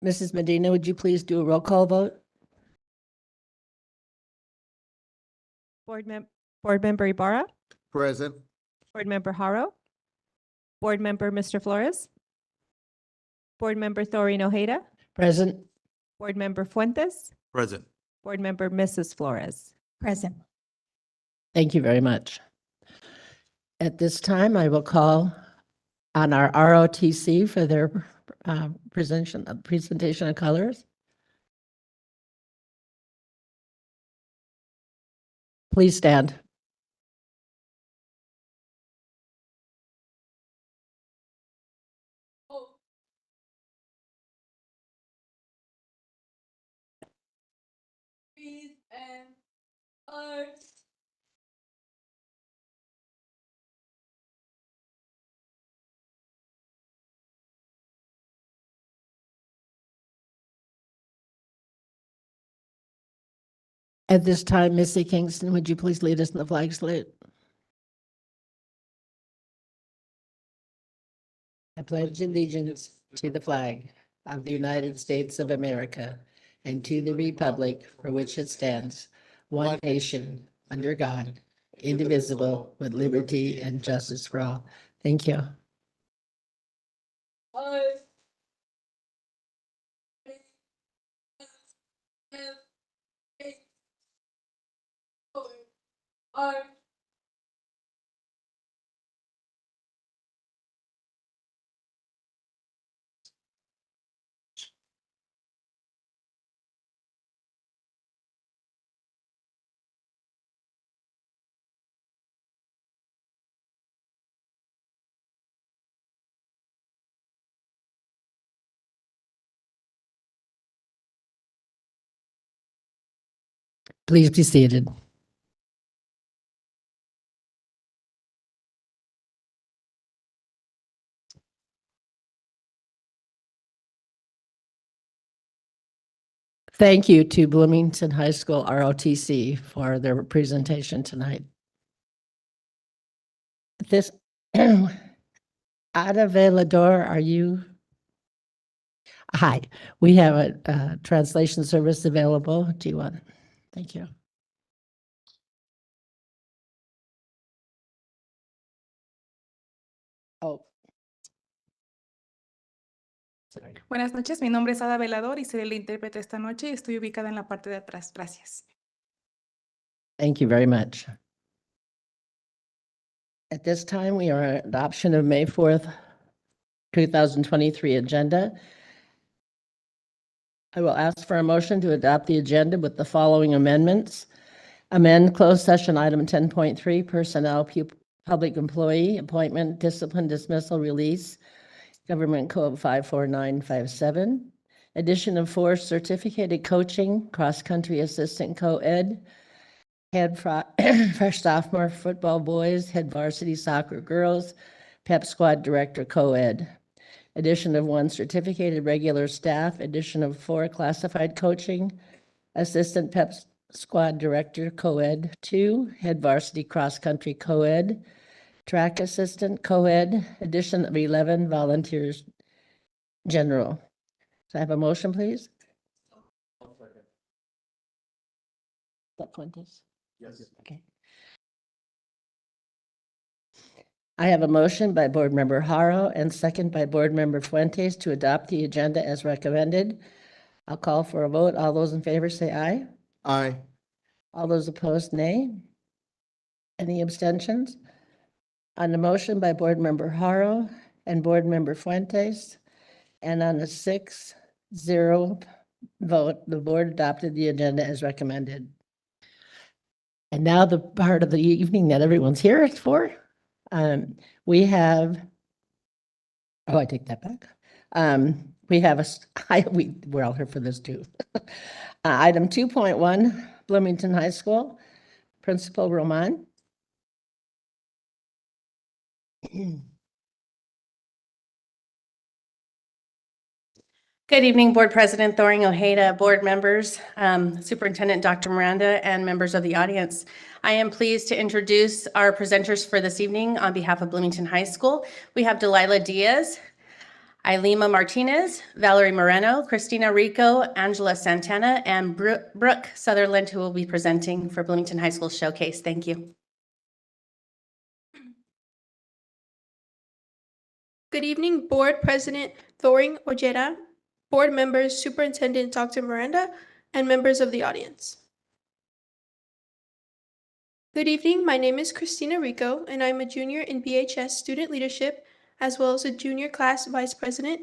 Mrs. Medina, would you please do a roll call vote? Board Member Ibarra, Present. Board Member Haro, Board Member Mr. Flores, Board Member Thoreen Ojeda, Present. Board Member Fuentes, Present. Board Member Mrs. Flores. Present. Thank you very much. At this time, I will call on our ROTC for their presentation of colors. Please stand. At this time, Missy Kingston, would you please lead us in the flag salute? I pledge allegiance to the flag of the United States of America and to the republic for which it stands, one nation, under God, indivisible, with liberty and justice for all. Thank you. Please be seated. Thank you to Bloomington High School ROTC for their presentation tonight. This, Ada Velador, are you? Hi, we have a translation service available. Do you want? Thank you. Oh. Sorry. Buenas noches, mi nombre es Ada Velador y seré el intérprete esta noche y estoy ubicada en la parte de atrás. Gracias. Thank you very much. At this time, we are at adoption of May 4th, 2023 agenda. I will ask for a motion to adopt the agenda with the following amendments. Amend closed session item 10.3, personnel, public employee, appointment, discipline, dismissal, release, Government Code 54957. Addition of 4 certificated coaching, cross-country assistant co-ed, head fresh sophomore football boys, head varsity soccer girls, pep squad director co-ed. Addition of 1 certificated regular staff, addition of 4 classified coaching, assistant pep squad director co-ed, 2 head varsity cross-country co-ed, track assistant co-ed, addition of 11 volunteers general. So I have a motion, please? Fuentes? Yes. Okay. I have a motion by Board Member Haro and second by Board Member Fuentes to adopt the agenda as recommended. I'll call for a vote. All those in favor say aye. Aye. All those opposed, nay. Any abstentions? On the motion by Board Member Haro and Board Member Fuentes, and on a 6-0 vote, the board adopted the agenda as recommended. And now the part of the evening that everyone's here for. We have, oh, I take that back. We have we're all here for this too. Item 2.1, Bloomington High School, Principal Roman. Good evening, Board President Thoreen Ojeda, board members, Superintendent Dr. Miranda, and members of the audience. I am pleased to introduce our presenters for this evening on behalf of Bloomington High School. We have Delilah Diaz, Ailima Martinez, Valerie Moreno, Christina Rico, Angela Santana, and Brooke Sutherland, who will be presenting for Bloomington High School Showcase. Thank you. Good evening, Board President Thoring Ojeda, Board members, Superintendent Dr. Miranda, and members of the audience. Good evening, my name is Christina Rico, and I'm a junior in BHS Student Leadership, as well as a junior class Vice President.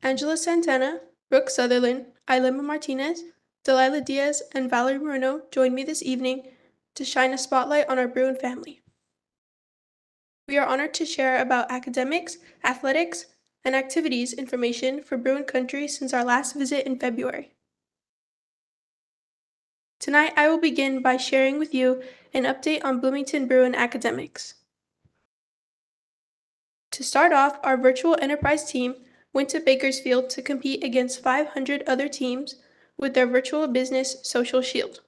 Angela Santana, Brooke Sutherland, Ailima Martinez, Delilah Diaz, and Valerie Moreno joined me this evening to shine a spotlight on our Bruin family. We are honored to share about academics, athletics, and activities information for Bruin Country since our last visit in February. Tonight, I will begin by sharing with you an update on Bloomington Bruin academics. To start off, our virtual enterprise team went to Bakersfield to compete against 500 other teams with their virtual business social shield.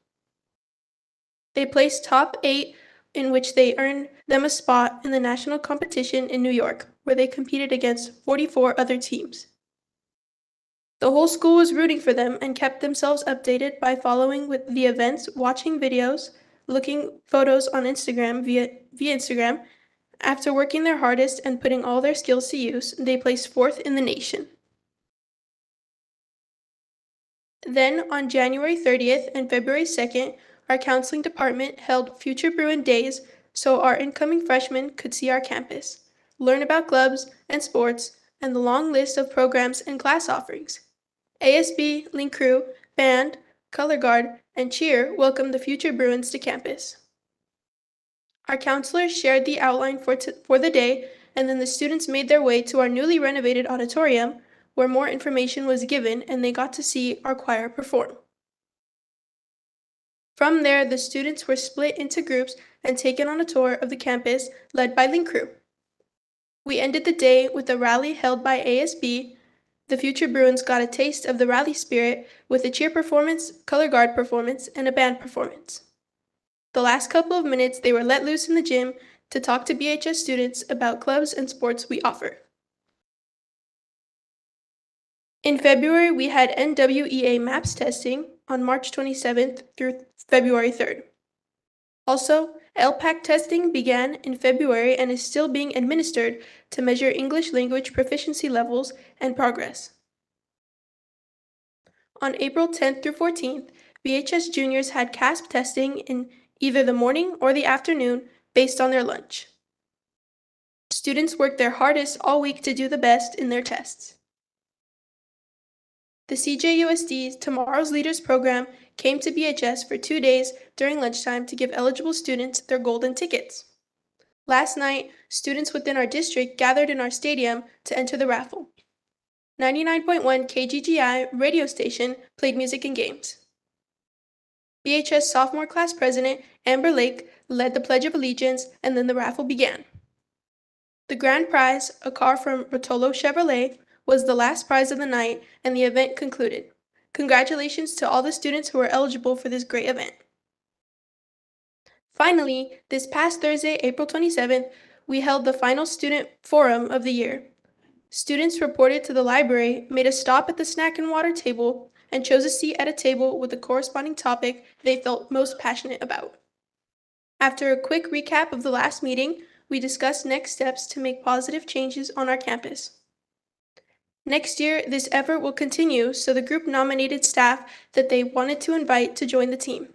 They placed top 8, in which they earned them a spot in the national competition in New York, where they competed against 44 other teams. The whole school was rooting for them and kept themselves updated by following with the events, watching videos, looking photos on Instagram via Instagram. After working their hardest and putting all their skills to use, they placed 4th in the nation. Then, on January 30th and February 2nd, our counseling department held Future Bruin Days so our incoming freshmen could see our campus, learn about clubs and sports, and the long list of programs and class offerings. ASB, Link Crew, Band, Color Guard, and Cheer welcomed the Future Bruins to campus. Our counselors shared the outline for the day, and then the students made their way to our newly renovated auditorium, where more information was given and they got to see our choir perform. From there, the students were split into groups and taken on a tour of the campus led by Link Crew. We ended the day with a rally held by ASB. The Future Bruins got a taste of the rally spirit with a cheer performance, color guard performance, and a band performance. The last couple of minutes, they were let loose in the gym to talk to BHS students about clubs and sports we offer. In February, we had NWEA MAPS testing on March 27th through February 3rd. Also, LPAC testing began in February and is still being administered to measure English language proficiency levels and progress. On April 10th through 14th, BHS juniors had CASP testing in either the morning or the afternoon based on their lunch. Students worked their hardest all week to do the best in their tests. The CJUSD Tomorrow's Leaders program came to BHS for 2 days during lunchtime to give eligible students their golden tickets. Last night, students within our district gathered in our stadium to enter the raffle. 99.1 KGGI radio station played music and games. BHS sophomore class president Amber Lake led the Pledge of Allegiance, and then the raffle began. The grand prize, a car from Rotolo Chevrolet, was the last prize of the night, and the event concluded. Congratulations to all the students who were eligible for this great event. Finally, this past Thursday, April 27th, we held the final student forum of the year. Students reported to the library, made a stop at the snack and water table, and chose a seat at a table with the corresponding topic they felt most passionate about. After a quick recap of the last meeting, we discussed next steps to make positive changes on our campus. Next year, this effort will continue, so the group nominated staff that they wanted to invite to join the team.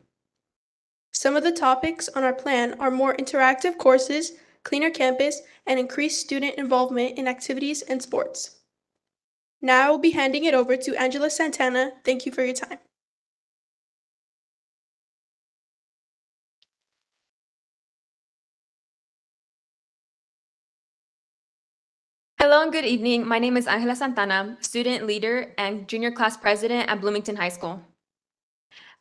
Some of the topics on our plan are more interactive courses, cleaner campus, and increased student involvement in activities and sports. Now I will be handing it over to Angela Santana. Thank you for your time. Hello and good evening. My name is Angela Santana, student leader and junior class president at Bloomington High School.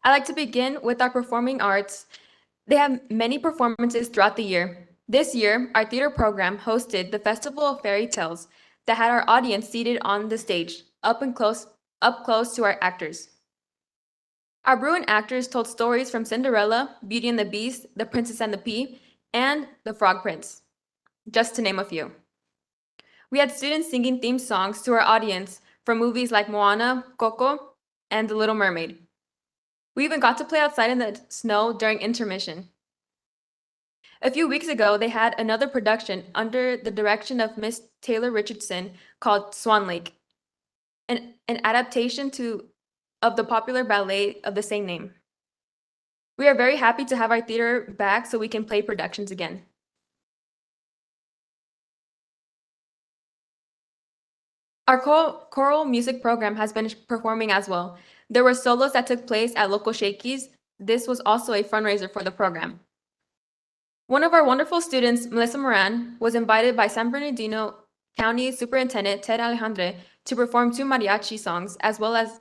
I'd like to begin with our performing arts. They have many performances throughout the year. This year, our theater program hosted the Festival of Fairy Tales that had our audience seated on the stage, up close to our actors. Our Bruin actors told stories from Cinderella, Beauty and the Beast, The Princess and the Pea, and The Frog Prince, just to name a few. We had students singing theme songs to our audience from movies like Moana, Coco, and The Little Mermaid. We even got to play outside in the snow during intermission. A few weeks ago, they had another production under the direction of Miss Taylor Richardson called Swan Lake, an adaptation of the popular ballet of the same name. We are very happy to have our theater back so we can play productions again. Our choral music program has been performing as well. There were solos that took place at local Shakey's. This was also a fundraiser for the program. One of our wonderful students, Melissa Moran, was invited by San Bernardino County Superintendent Ted Alejandre to perform 2 mariachi songs, as well as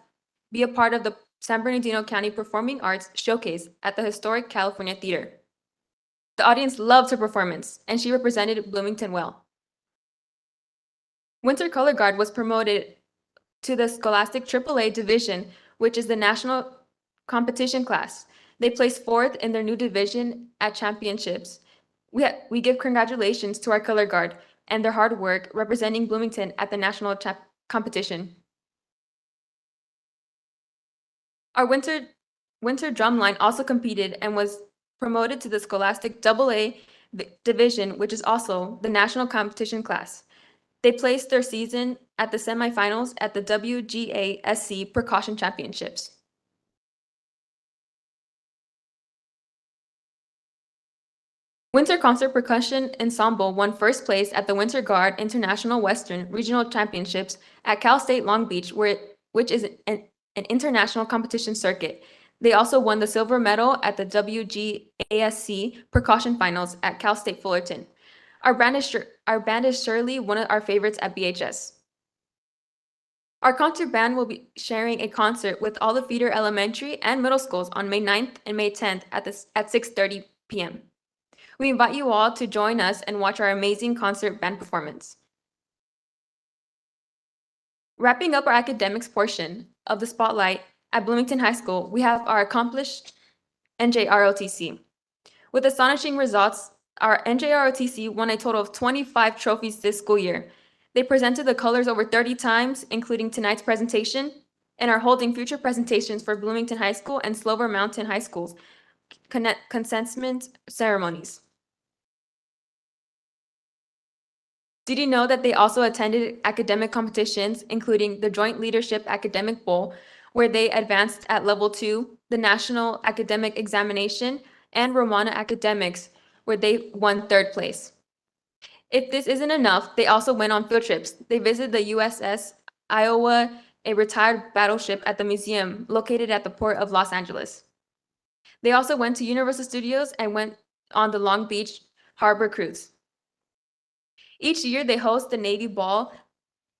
be a part of the San Bernardino County Performing Arts Showcase at the historic California Theater. The audience loved her performance, and she represented Bloomington well. Winter Color Guard was promoted to the Scholastic AAA Division, which is the national competition class. They placed 4th in their new division at championships. We give congratulations to our color guard and their hard work representing Bloomington at the national competition. Our winter drumline also competed and was promoted to the Scholastic AA Division, which is also the national competition class. They placed their season at the semifinals at the WGASC Percussion Championships. Winter Concert Percussion Ensemble won first place at the Winter Guard International Western Regional Championships at Cal State Long Beach, which is an international competition circuit. They also won the silver medal at the WGASC Percussion Finals at Cal State Fullerton. Our band is surely one of our favorites at BHS. Our concert band will be sharing a concert with all the feeder elementary and middle schools on May 9th and May 10th at 6:30 p.m. We invite you all to join us and watch our amazing concert band performance. Wrapping up our academics portion of the spotlight at Bloomington High School, we have our accomplished NJROTC. With astonishing results, our NJROTC won a total of 25 trophies this school year. They presented the colors over 30 times, including tonight's presentation, and are holding future presentations for Bloomington High School and Slover Mountain High School's commencement ceremonies. Did you know that they also attended academic competitions, including the Joint Leadership Academic Bowl, where they advanced at level 2, the National Academic Examination, and Romana Academics, where they won 3rd place. If this isn't enough, they also went on field trips. They visited the USS Iowa, a retired battleship at the museum located at the port of Los Angeles. They also went to Universal Studios and went on the Long Beach Harbor Cruise. Each year, they host the Navy Ball,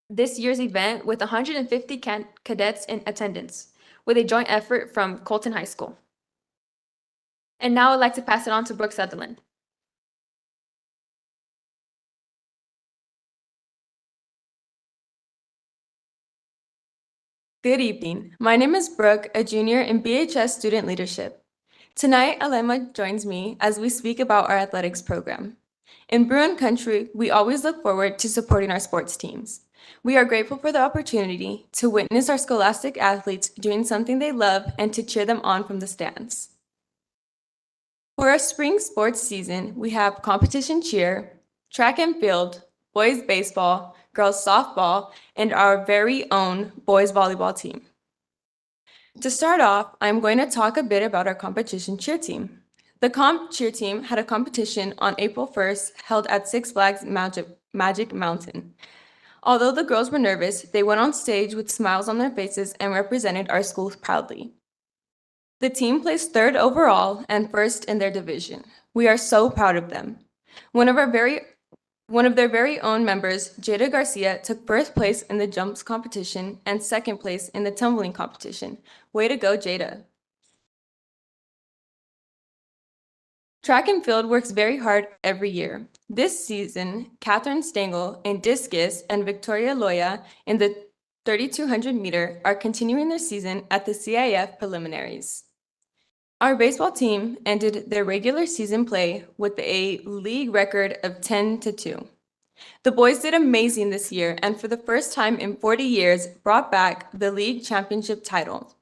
this year's event with 150 cadets in attendance, with a joint effort from Colton High School. And now I'd like to pass it on to Brooke Sutherland. Good evening. My name is Brooke, a junior in BHS Student Leadership. Tonight, Alema joins me as we speak about our athletics program. In Bruin Country, we always look forward to supporting our sports teams. We are grateful for the opportunity to witness our scholastic athletes doing something they love and to cheer them on from the stands. For our spring sports season, we have competition cheer, track and field, boys baseball, girls softball, and our very own boys volleyball team. To start off, I'm going to talk a bit about our competition cheer team. The comp cheer team had a competition on April 1st held at Six Flags Magic Mountain. Although the girls were nervous, they went on stage with smiles on their faces and represented our school proudly. The team placed 3rd overall and 1st in their division. We are so proud of them. One of their very own members, Jada Garcia, took 1st place in the jumps competition and 2nd place in the tumbling competition. Way to go, Jada. Track and field works very hard every year. This season, Catherine Stengel in discus and Victoria Loya in the 3,200 meter are continuing their season at the CIF preliminaries. Our baseball team ended their regular season play with a league record of 10-2. The boys did amazing this year and for the first time in 40 years brought back the league championship title.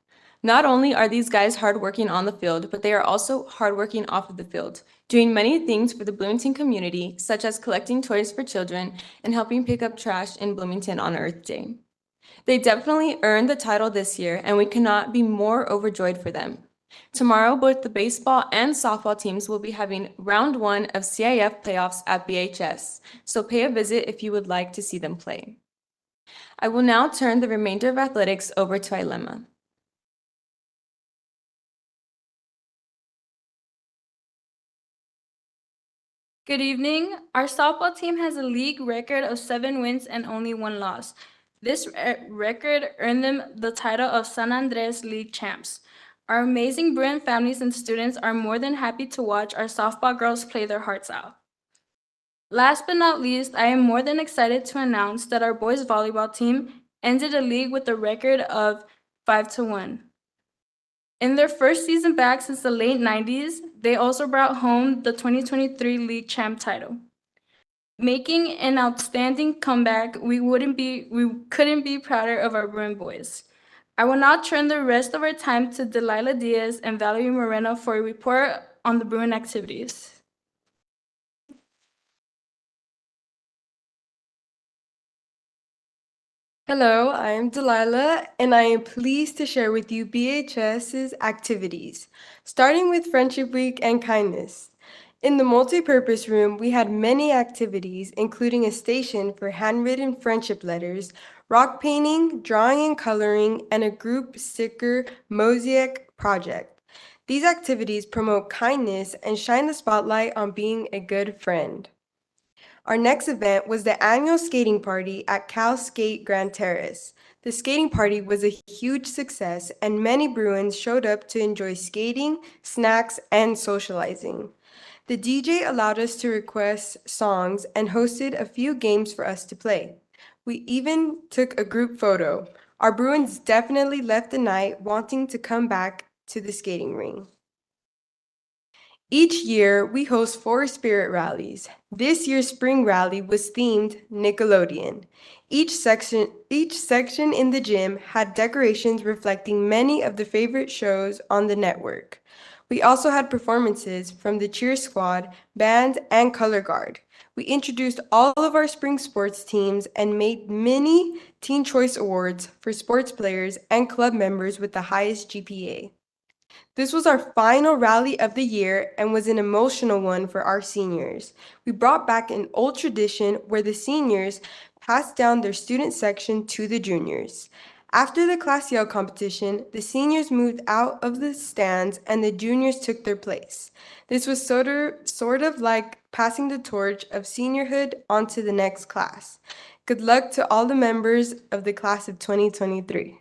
Not only are these guys hardworking on the field, but they are also hardworking off of the field, doing many things for the Bloomington community, such as collecting toys for children and helping pick up trash in Bloomington on Earth Day. They definitely earned the title this year, and we cannot be more overjoyed for them. Tomorrow, both the baseball and softball teams will be having round 1 of CIF playoffs at BHS, so pay a visit if you would like to see them play. I will now turn the remainder of athletics over to Ilema. Good evening. Our softball team has a league record of 7 wins and only 1 loss. This record earned them the title of San Andres League champs. Our amazing Bruin families and students are more than happy to watch our softball girls play their hearts out. Last but not least, I am more than excited to announce that our boys volleyball team ended the league with a record of 5-1. In their first season back since the late 90s, they also brought home the 2023 league champ title. Making an outstanding comeback, we couldn't be prouder of our Bruin boys. I will now turn the rest of our time to Delilah Diaz and Valerie Moreno for a report on the Bruin activities. Hello, I am Delilah, and I am pleased to share with you BHS's activities, starting with Friendship Week and Kindness. In the multipurpose room, we had many activities, including a station for handwritten friendship letters, rock painting, drawing and coloring, and a group sticker mosaic project. These activities promote kindness and shine the spotlight on being a good friend. Our next event was the annual skating party at Cal Skate Grand Terrace. The skating party was a huge success, and many Bruins showed up to enjoy skating, snacks, and socializing. The DJ allowed us to request songs and hosted a few games for us to play. We even took a group photo. Our Bruins definitely left the night wanting to come back to the skating ring. Each year, we host 4 spirit rallies. This year's spring rally was themed Nickelodeon. Each section in the gym had decorations reflecting many of the favorite shows on the network. We also had performances from the cheer squad, band, and color guard. We introduced all of our spring sports teams and made mini Teen Choice Awards for sports players and club members with the highest GPA. This was our final rally of the year and was an emotional one for our seniors. We brought back an old tradition where the seniors passed down their student section to the juniors. After the class yell competition, the seniors moved out of the stands and the juniors took their place. This was sort of like passing the torch of seniorhood onto the next class. Good luck to all the members of the class of 2023.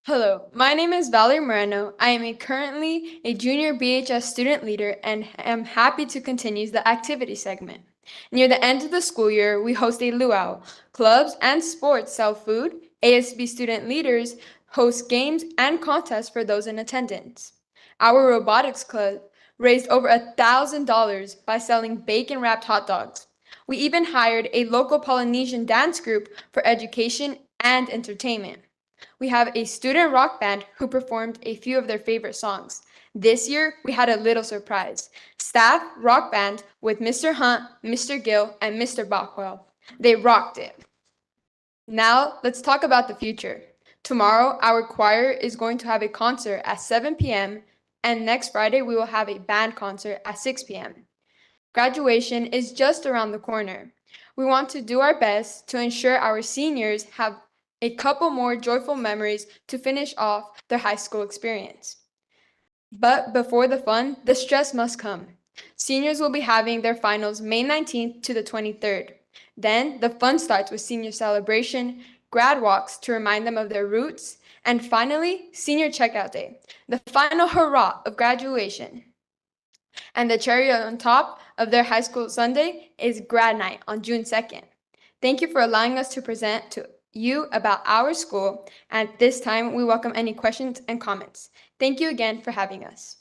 Hello, my name is Valerie Moreno. I am currently a junior BHS student leader and am happy to continue the activity segment. Near the end of the school year, we host a luau. Clubs and sports sell food. ASB student leaders host games and contests for those in attendance. Our robotics club raised over $1,000 by selling bacon-wrapped hot dogs. We even hired a local Polynesian dance group for education and entertainment. We have a student rock band who performed a few of their favorite songs. This year, we had a little surprise. Staff rock band with Mr. Hunt, Mr. Gill, and Mr. Bockwell. They rocked it. Now, let's talk about the future. Tomorrow, our choir is going to have a concert at 7 p.m., and next Friday, we will have a band concert at 6 p.m. Graduation is just around the corner. We want to do our best to ensure our seniors have a couple more joyful memories to finish off their high school experience. But before the fun, the stress must come. Seniors will be having their finals May 19th to the 23rd. Then the fun starts with senior celebration, grad walks to remind them of their roots, and finally, senior checkout day, the final hurrah of graduation. And the cherry on top of their high school Sunday is grad night on June 2nd. Thank you for allowing us to present to you about our school. At this time, we welcome any questions and comments. Thank you again for having us.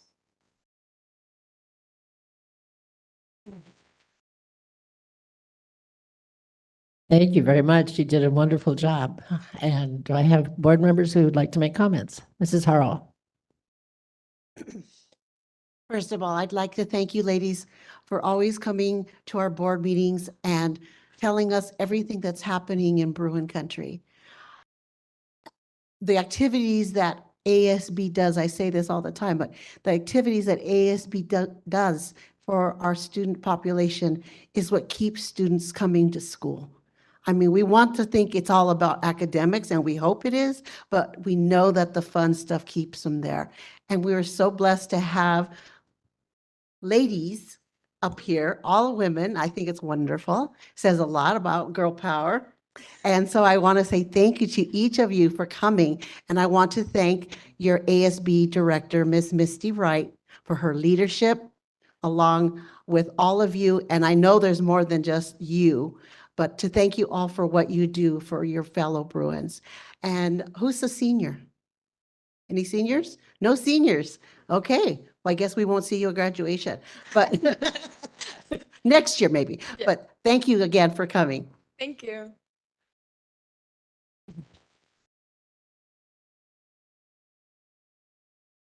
Thank you very much. You did a wonderful job. And do I have board members who would like to make comments? Mrs. Harrell. First of all, I'd like to thank you ladies for always coming to our board meetings and telling us everything that's happening in Bruin country. The activities that ASB does, I say this all the time, but the activities that ASB does for our student population is what keeps students coming to school. I mean, we want to think it's all about academics, and we hope it is, but we know that the fun stuff keeps them there. And we are so blessed to have ladies up here, all women. I think it's wonderful. Says a lot about girl power. And so I want to say thank you to each of you for coming. And I want to thank your ASB director, Miss Misty Wright, for her leadership along with all of you. And I know there's more than just you, but to thank you all for what you do for your fellow Bruins. And who's a senior? Any seniors? No seniors. Okay. Well, I guess we won't see you at graduation, but next year maybe. Yeah. But thank you again for coming. Thank you.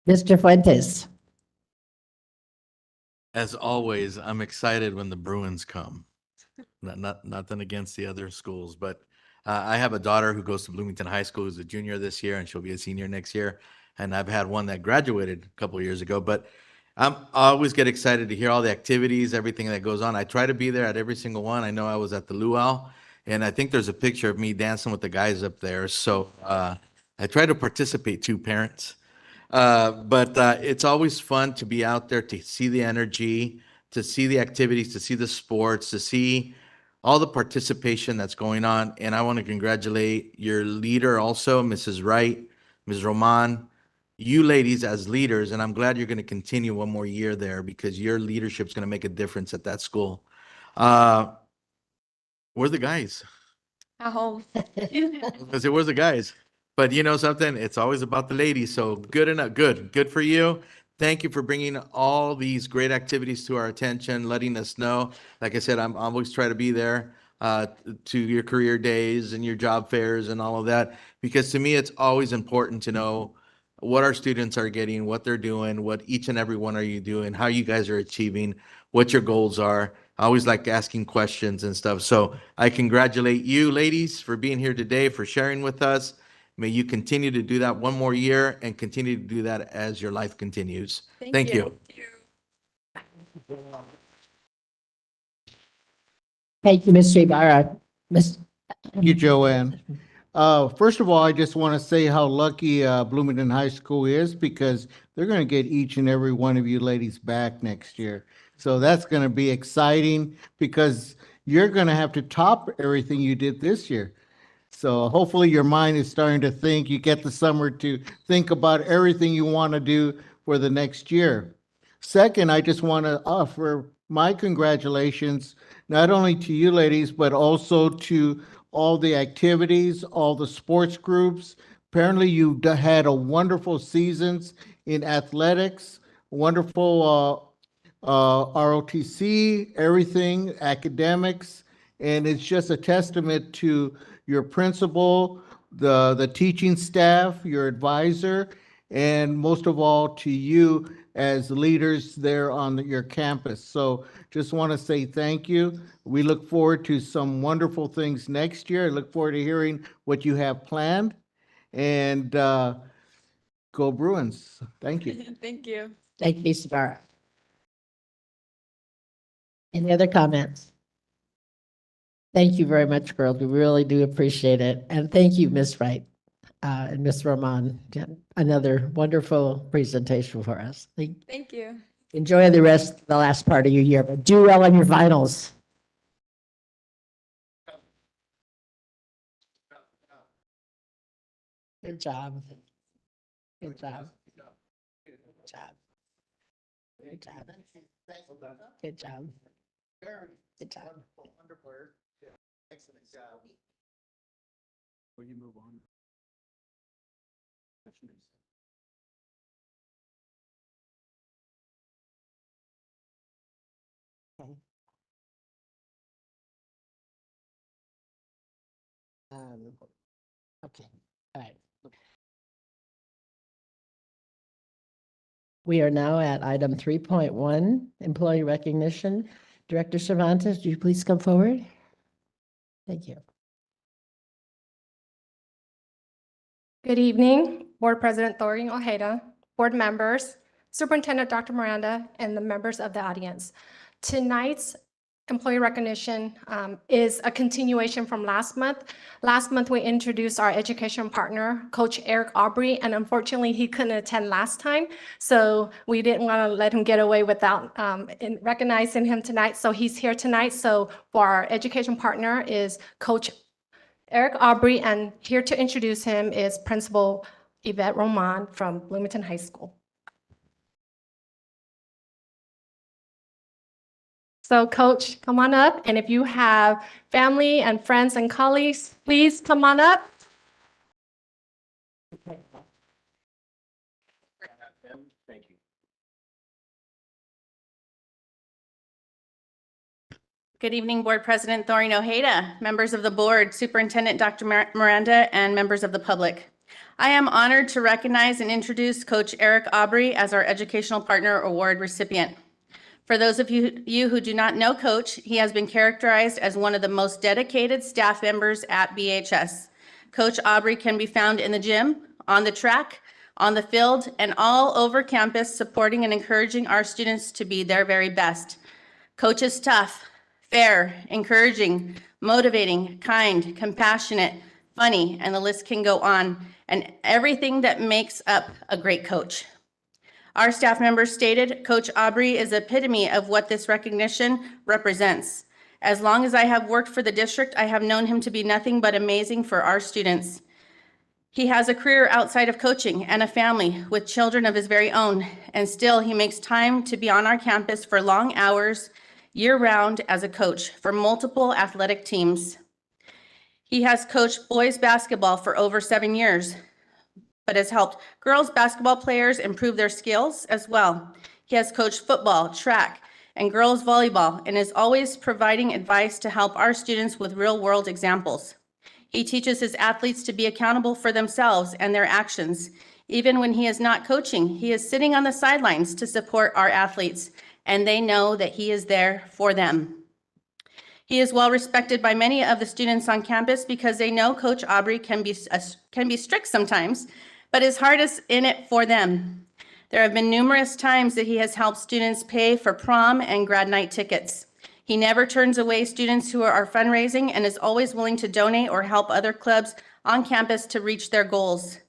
Mr. Fuentes. As always, I'm excited when the Bruins come. Nothing against the other schools, but I have a daughter who goes to Bloomington High School, who's a junior this year, and she'll be a senior next year. And I've had one that graduated a couple of years ago, but I always get excited to hear all the activities, everything that goes on. I try to be there at every single one. I know I was at the luau, and I think there's a picture of me dancing with the guys up there. So I try to participate too, parents. But it's always fun to be out there, to see the energy, to see the activities, to see the sports, to see all the participation that's going on. And I want to congratulate your leader also, Mrs. Wright, Ms. Roman, you ladies as leaders. And I'm glad you're going to continue one more year there because your leadership is going to make a difference at that school. Where are the guys? At home. Because it was the guys. But you know something? It's always about the ladies. So good enough. Good for you. Thank you for bringing all these great activities to our attention, letting us know. Like I said, I'm always try to be there to your career days and your job fairs and all of that. Because to me, it's always important to know what our students are getting, what they're doing, what each and every one are you doing, how you guys are achieving, what your goals are. I always like asking questions and stuff. So I congratulate you, ladies, for being here today, for sharing with us. May you continue to do that one more year and continue to do that as your life continues. Thank you. Thank you, Ms. Ibarra. Ms. Thank you, Joanne. First of all, I just want to say how lucky Bloomington High School is because they're going to get each and every one of you ladies back next year. So that's going to be exciting because you're going to have to top everything you did this year. So hopefully your mind is starting to think. You get the summer to think about everything you want to do for the next year. Second, I just want to offer my congratulations, not only to you ladies, but also to all the activities, all the sports groups. Apparently you had a wonderful seasons in athletics, wonderful ROTC, everything, academics, and it's just a testament to your principal, the teaching staff, your advisor, and most of all to you as leaders there on your campus. So just want to say thank you. We look forward to some wonderful things next year. I look forward to hearing what you have planned. And go Bruins. Thank you. Thank you. Thank you, Ms. Ibarra. Any other comments? Thank you very much, girls. We really do appreciate it. And thank you, Ms. Wright and Ms. Roman. Another wonderful presentation for us. Thank you. Enjoy the last part of your year, but do well on your finals. Good job. Good job. Good job. Good job. Good job. Good job. Excellent job. Will you move on? Okay, all right. We are now at item 3.1, employee recognition. Director Cervantes, do you please come forward? Thank you. Good evening, Board President Thorian Ojeda, board members, Superintendent Dr. Miranda, and the members of the audience. Tonight's employee recognition is a continuation from last month. Last month, we introduced our education partner, Coach Eric Aubrey, and unfortunately, he couldn't attend last time. So we didn't want to let him get away without recognizing him tonight. So he's here tonight. So for our education partner is Coach Eric Aubrey, and here to introduce him is Principal Yvette Roman from Bloomington High School. So Coach, come on up, and if you have family and friends and colleagues, please come on up. Good evening, Board President Thorian Ojeda, members of the board, Superintendent Dr. Miranda, and members of the public. I am honored to recognize and introduce Coach Eric Aubrey as our Educational Partner Award recipient. For those of you who do not know Coach, he has been characterized as one of the most dedicated staff members at BHS. Coach Aubrey can be found in the gym, on the track, on the field, and all over campus, supporting and encouraging our students to be their very best. Coach is tough, fair, encouraging, motivating, kind, compassionate, funny, and the list can go on, and everything that makes up a great coach. Our staff members stated Coach Aubrey is the epitome of what this recognition represents. As long as I have worked for the district, I have known him to be nothing but amazing for our students. He has a career outside of coaching and a family with children of his very own, and still he makes time to be on our campus for long hours, year-round as a coach for multiple athletic teams. He has coached boys basketball for over 7 years, but has helped girls basketball players improve their skills as well. He has coached football, track, and girls volleyball, and is always providing advice to help our students with real-world examples. He teaches his athletes to be accountable for themselves and their actions. Even when he is not coaching, he is sitting on the sidelines to support our athletes, and they know that he is there for them. He is well respected by many of the students on campus because they know Coach Aubrey can be strict sometimes, but his heart is in it for them. There have been numerous times that he has helped students pay for prom and grad night tickets. He never turns away students who are fundraising and is always willing to donate or help other clubs on campus to reach their goals.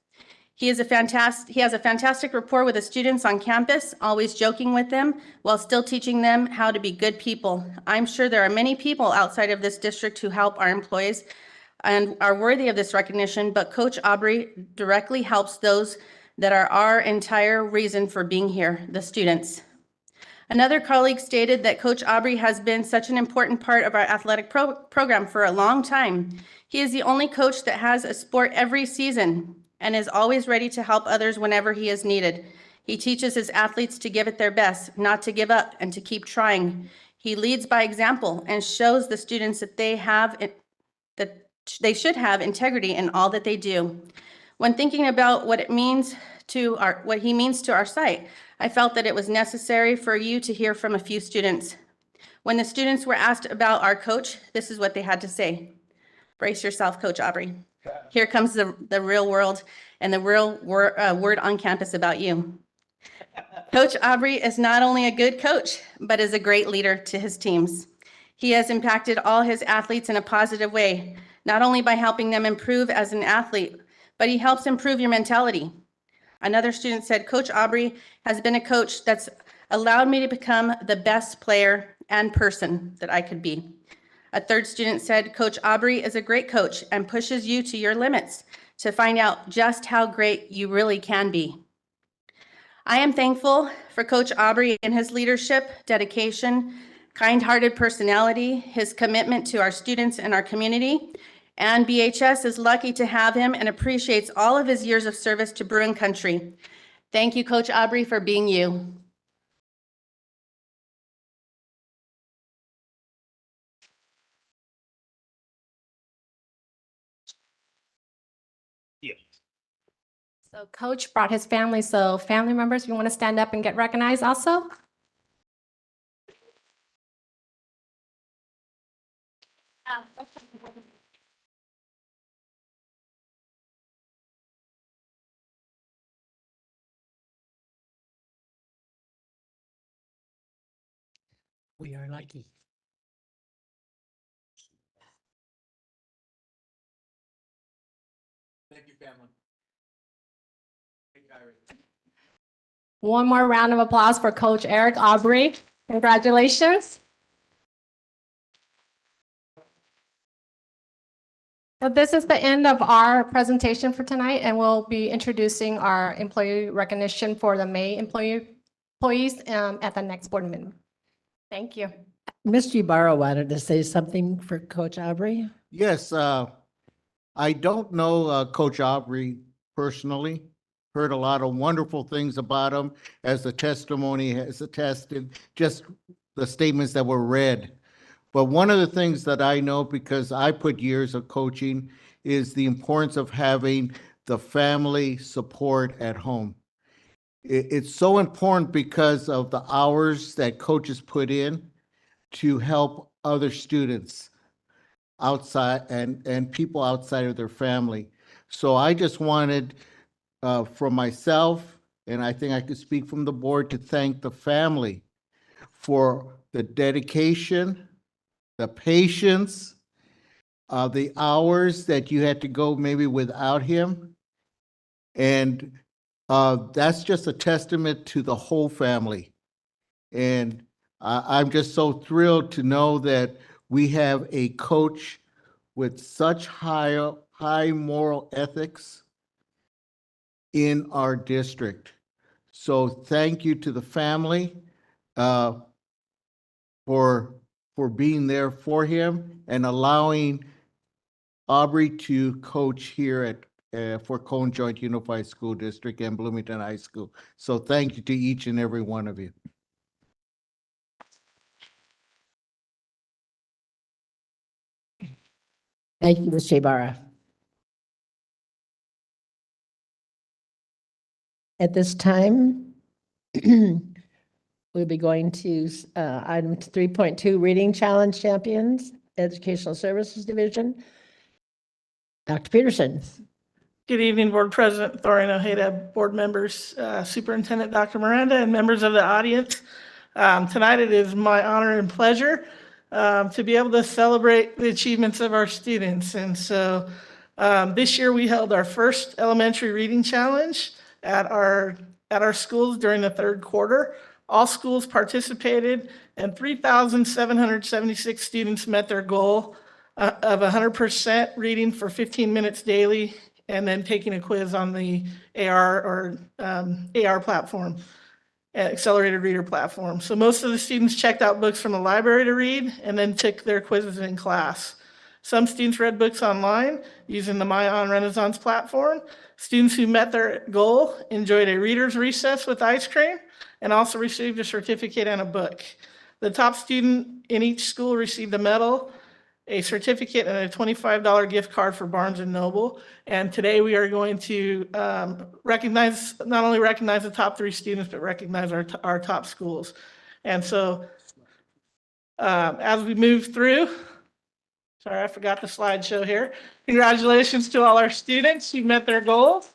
He has a fantastic rapport with the students on campus, always joking with them while still teaching them how to be good people. I'm sure there are many people outside of this district who help our employees and are worthy of this recognition, but Coach Aubrey directly helps those that are our entire reason for being here, the students. Another colleague stated that Coach Aubrey has been such an important part of our athletic program for a long time. He is the only coach that has a sport every season and is always ready to help others whenever he is needed. He teaches his athletes to give it their best, not to give up, and to keep trying. He leads by example and shows the students that they should have integrity in all that they do. When thinking about what he means to our site, I felt that it was necessary for you to hear from a few students. When the students were asked about our coach, this is what they had to say. Brace yourself, Coach Aubrey. Here comes the real world and the real word on campus about you. Coach Aubrey is not only a good coach, but is a great leader to his teams. He has impacted all his athletes in a positive way, not only by helping them improve as an athlete, but he helps improve your mentality. Another student said, Coach Aubrey has been a coach that's allowed me to become the best player and person that I could be. A third student said, Coach Aubrey is a great coach and pushes you to your limits to find out just how great you really can be. I am thankful for Coach Aubrey and his leadership, dedication, kind-hearted personality, his commitment to our students and our community, and BHS is lucky to have him and appreciates all of his years of service to Bruin Country. Thank you, Coach Aubrey, for being you. So Coach brought his family, so family members, if you want to stand up and get recognized also? We are lucky. Thank you, family. One more round of applause for Coach Eric Aubrey. Congratulations. So this is the end of our presentation for tonight, and we'll be introducing our employee recognition for the May employees at the next board meeting. Thank you. Mr. Ibarra wanted to say something for Coach Aubrey. Yes, I don't know Coach Aubrey personally. Heard a lot of wonderful things about him, as the testimony has attested, just the statements that were read. But one of the things that I know, because I put years of coaching, is the importance of having the family support at home. It's so important because of the hours that coaches put in to help other students outside and people outside of their family. So I just wanted, from myself, and I think I could speak from the board, to thank the family for the dedication, the patience, the hours that you had to go maybe without him. And that's just a testament to the whole family. And I'm just so thrilled to know that we have a coach with such high moral ethics in our district. So thank you to the family for being there for him and allowing Aubrey to coach here at for Cone Joint Unified School District and Bloomington High School. So thank you to each and every one of you. Thank you, Mr. Ibarra. At this time, we'll be going to item 3.2, Reading Challenge Champions, Educational Services Division. Dr. Peterson. Good evening, Board President Thorian Ojeda, board members, Superintendent Dr. Miranda, and members of the audience. Tonight it is my honor and pleasure to be able to celebrate the achievements of our students. And so this year we held our first elementary reading challenge at our schools during the third quarter. All schools participated, and 3,776 students met their goal of 100% reading for 15 minutes daily, and then taking a quiz on the AR platform, Accelerated Reader platform. So most of the students checked out books from the library to read and then took their quizzes in class. Some students read books online using the My On Renaissance platform. Students who met their goal enjoyed a reader's recess with ice cream and also received a certificate and a book. The top student in each school received a medal, a certificate, and a $25 gift card for Barnes & Noble. And today we are going to not only recognize the top 3 students, but recognize our top schools. And so as we move through, sorry, I forgot the slideshow here. Congratulations to all our students who met their goals.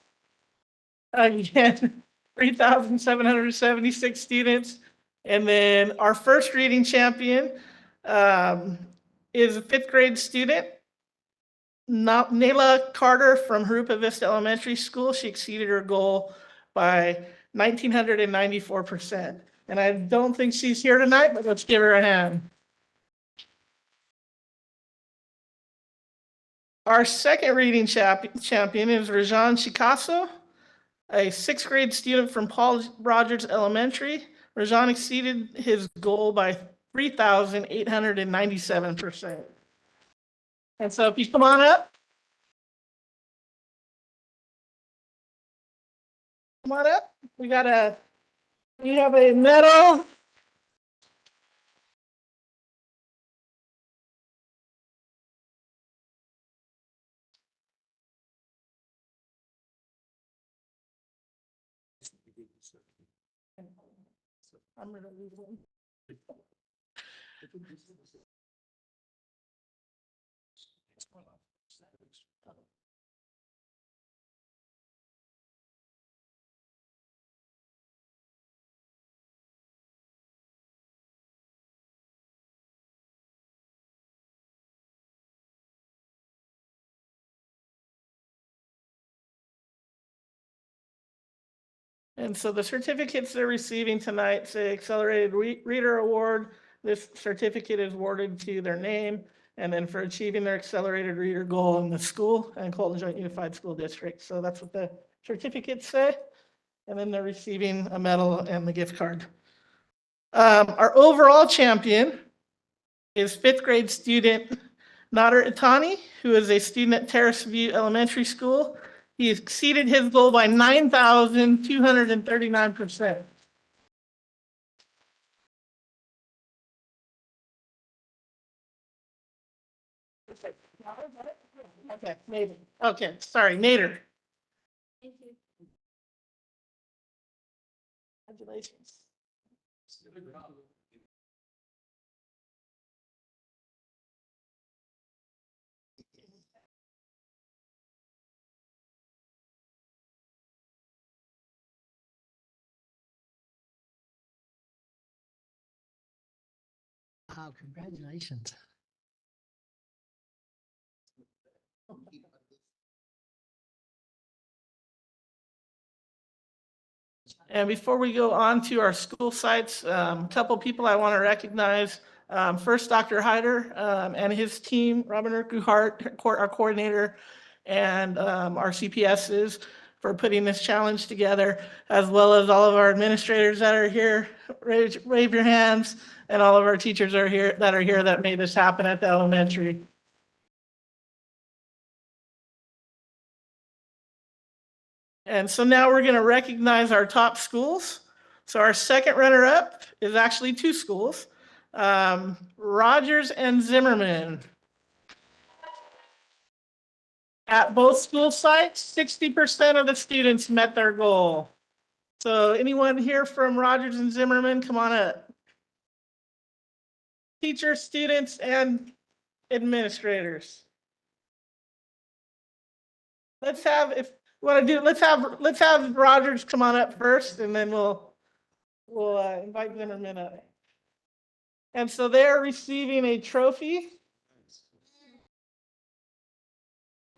Again, 3,776 students. And then our first reading champion is a 5th grade student, Nayla Carter from Harupa Vista Elementary School. She exceeded her goal by 1,994%. And I don't think she's here tonight, but let's give her a hand. Our second reading champion is Rajan Shikaso, a 6th grade student from Paul Rogers Elementary. Rajan exceeded his goal by 3,897%. And so if you come on up. Come on up. We have a medal. I'm gonna read one. And so the certificates they're receiving tonight say Accelerated Reader Award. This certificate is awarded to their name and then for achieving their accelerated reader goal in the school and Colton Joint Unified School District. So that's what the certificates say. And then they're receiving a medal and the gift card. Our overall champion is fifth grade student Nader Itani, who is a student at Terrace View Elementary School. He exceeded his goal by 9,239%. Okay, Nader. Okay, sorry, Nader. Congratulations. Wow, congratulations. And before we go on to our school sites, a couple people I want to recognize. First, Dr. Hyder and his team, Robin Urquhart, our coordinator, and our CPSs for putting this challenge together, as well as all of our administrators that are here. Wave your hands, and all of our teachers are here that made this happen at the elementary. And so now we're going to recognize our top schools. So our second runner-up is actually two schools, Rogers and Zimmerman. At both school sites, 60% of the students met their goal. So anyone here from Rogers and Zimmerman, come on up. Teachers, students, and administrators. Let's have, if you want to do, let's have Rogers come on up first, and then we'll invite Zimmerman up. And so they're receiving a trophy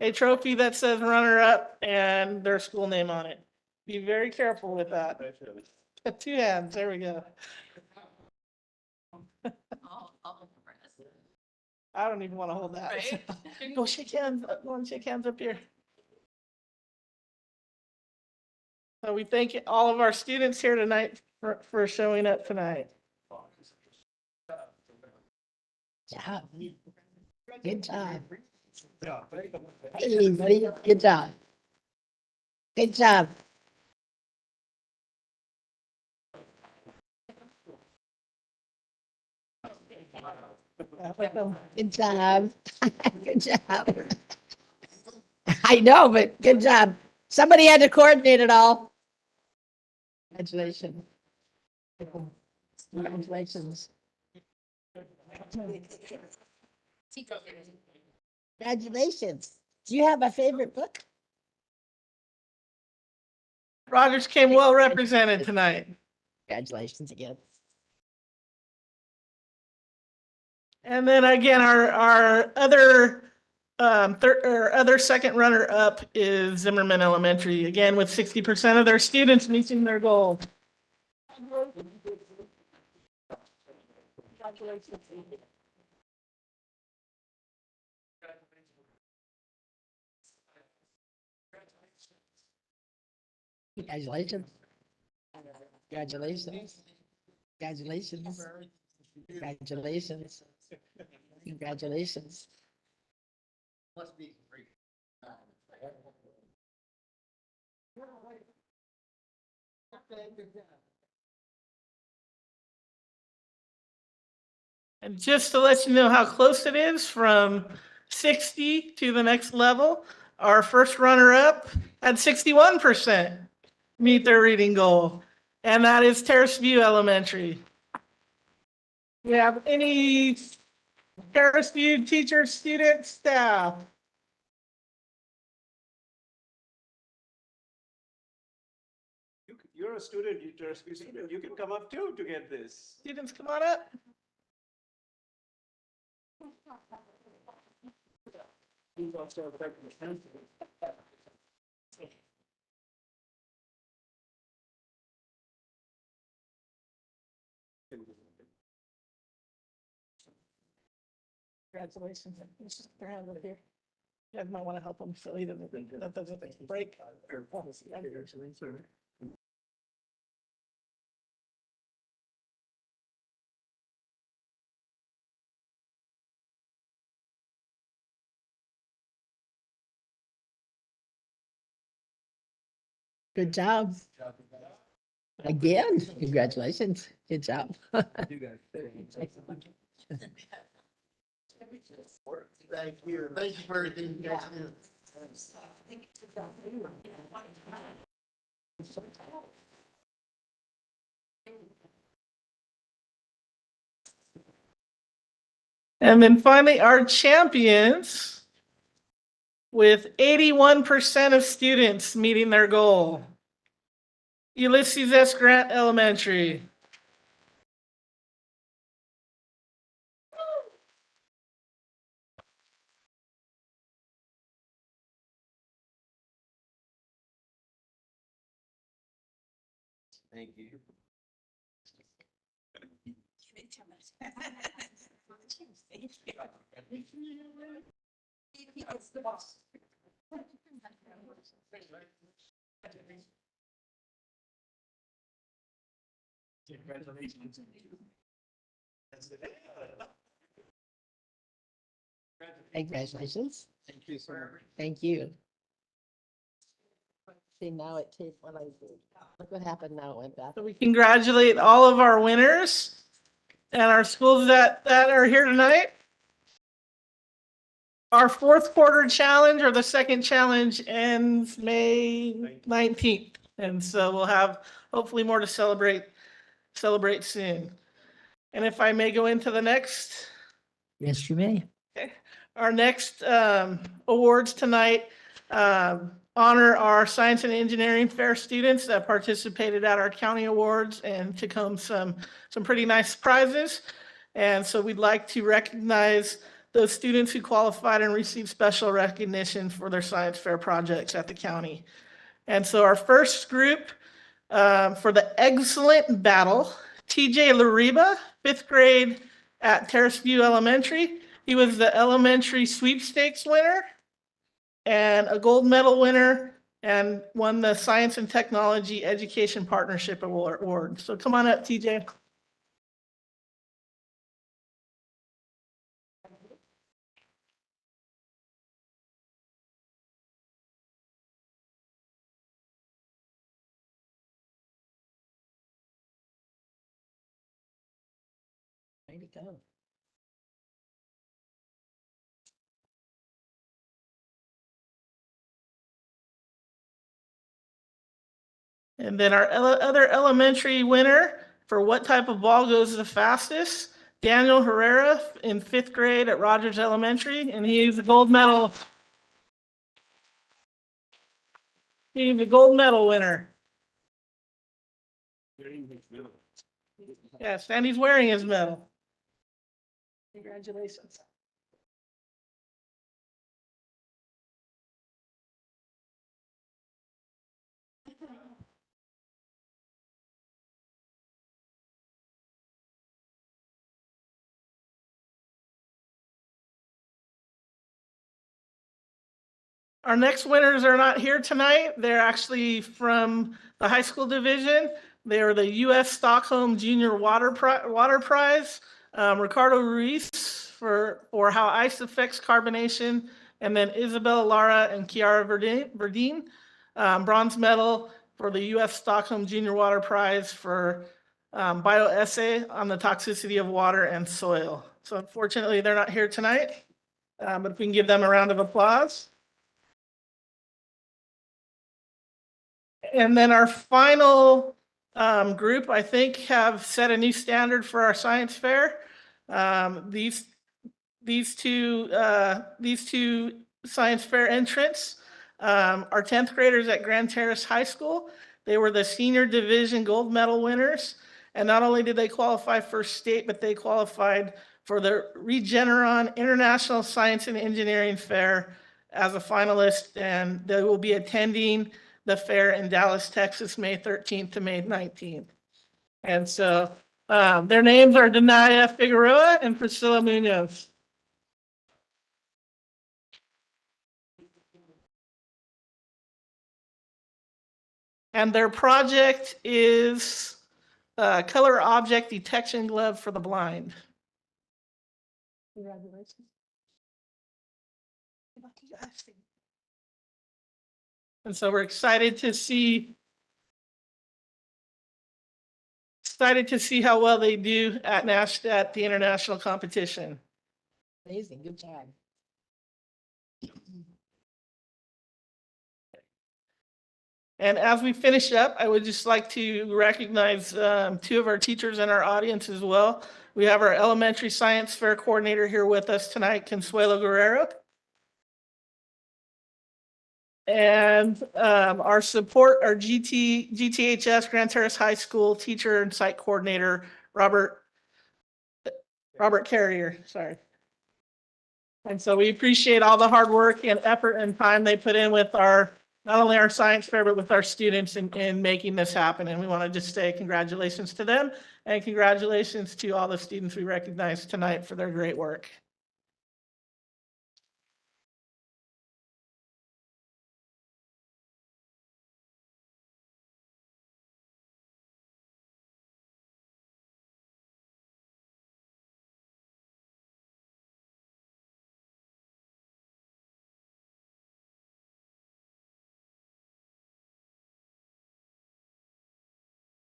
that says runner up and their school name on it. Be very careful with that. Two hands, there we go. I don't even want to hold that. Right? Go shake hands, go and shake hands up here. So we thank all of our students here tonight for showing up tonight. Yeah. Good job. Hey, buddy. Good job. Good job. Good job. Good job. I know, but good job. Somebody had to coordinate it all. Congratulations. Congratulations. Congratulations. Do you have a favorite book? Rogers came well represented tonight. Congratulations again. And then again, our other second runner up is Zimmerman Elementary, again with 60% of their students meeting their goal. Congratulations. Congratulations. Congratulations. Congratulations. Congratulations. Congratulations. And just to let you know how close it is from 60 to the next level, our first runner up had 61%. meet their reading goal, and that is Terrace View Elementary. We have any Terrace View teachers, students, staff? You're a student, you're a student. You can come up too to get this. Students, come on up. Congratulations. Let's just put their hand over here. You guys might want to help them so he doesn't, that doesn't break. Good job. Again, congratulations. Good job. Thank you. Thank you for everything you guys do. And then finally, our champions with 81% of students meeting their goal. Ulysses S. Grant Elementary. Thank you. Congratulations. Congratulations. Thank you so much. Thank you. See, now it takes what I do. Look what happened now, it went back. So we congratulate all of our winners and our schools that are here tonight. Our fourth quarter challenge, or the second challenge, ends May 19th. And so we'll have hopefully more to celebrate soon. And if I may go into the next. Yes, you may. Okay. Our next awards tonight honor our science and engineering fair students that participated at our county awards and took home some pretty nice prizes. And so we'd like to recognize those students who qualified and received special recognition for their science fair projects at the county. And so our first group for the excellent battle, TJ Lariba, 5th grade at Terrace View Elementary. He was the elementary sweepstakes winner and a gold medal winner, and won the Science and Technology Education Partnership Award. So come on up, TJ. Way to go. And then our other elementary winner for what type of ball goes the fastest, Daniel Herrera in 5th grade at Rogers Elementary, and he's a gold medal. He's a gold medal winner. Yes, and he's wearing his medal. Congratulations. Our next winners are not here tonight. They're actually from the high school division. They are the U.S. Stockholm Junior Water Prize. Ricardo Ruiz for how ice affects carbonation, and then Isabella Lara and Kiara Verdine, bronze medal for the U.S. Stockholm Junior Water Prize for bioessay on the toxicity of water and soil. So unfortunately, they're not here tonight, but if we can give them a round of applause. And then our final group, I think, have set a new standard for our science fair. These two science fair entrants are 10th graders at Grand Terrace High School. They were the senior division gold medal winners. And not only did they qualify for state, but they qualified for the Regeneron International Science and Engineering Fair as a finalist. And they will be attending the fair in Dallas, Texas, May 13th to May 19th. And so their names are Denaya Figueroa and Priscilla Munoz. And their project is color object detection glove for the blind. Congratulations. And so we're excited to see how well they do at the international competition. Amazing, good job. And as we finish up, I would just like to recognize two of our teachers in our audience as well. We have our elementary science fair coordinator here with us tonight, Consuelo Guerrero. And our GTHS Grand Terrace High School teacher and site coordinator, Robert Carrier, sorry. And so we appreciate all the hard work and effort and time they put in with not only our science fair, but with our students in making this happen. And we want to just say congratulations to them and congratulations to all the students we recognize tonight for their great work.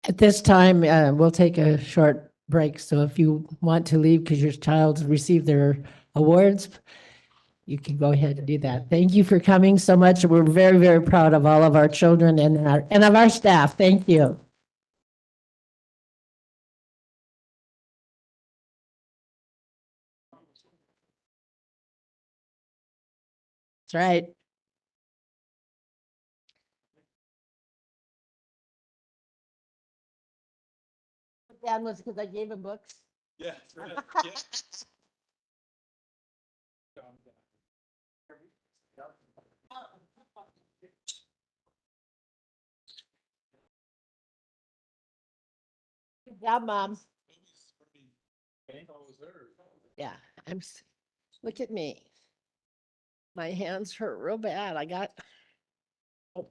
At this time, we'll take a short break. So if you want to leave because your child's received their awards, you can go ahead and do that. Thank you for coming so much. We're very, very proud of all of our children and of our staff. Thank you. That's right. Dan was because I gave him books. Yeah. Good job, Mom. Yeah, look at me. My hands hurt real bad. I got. Oh.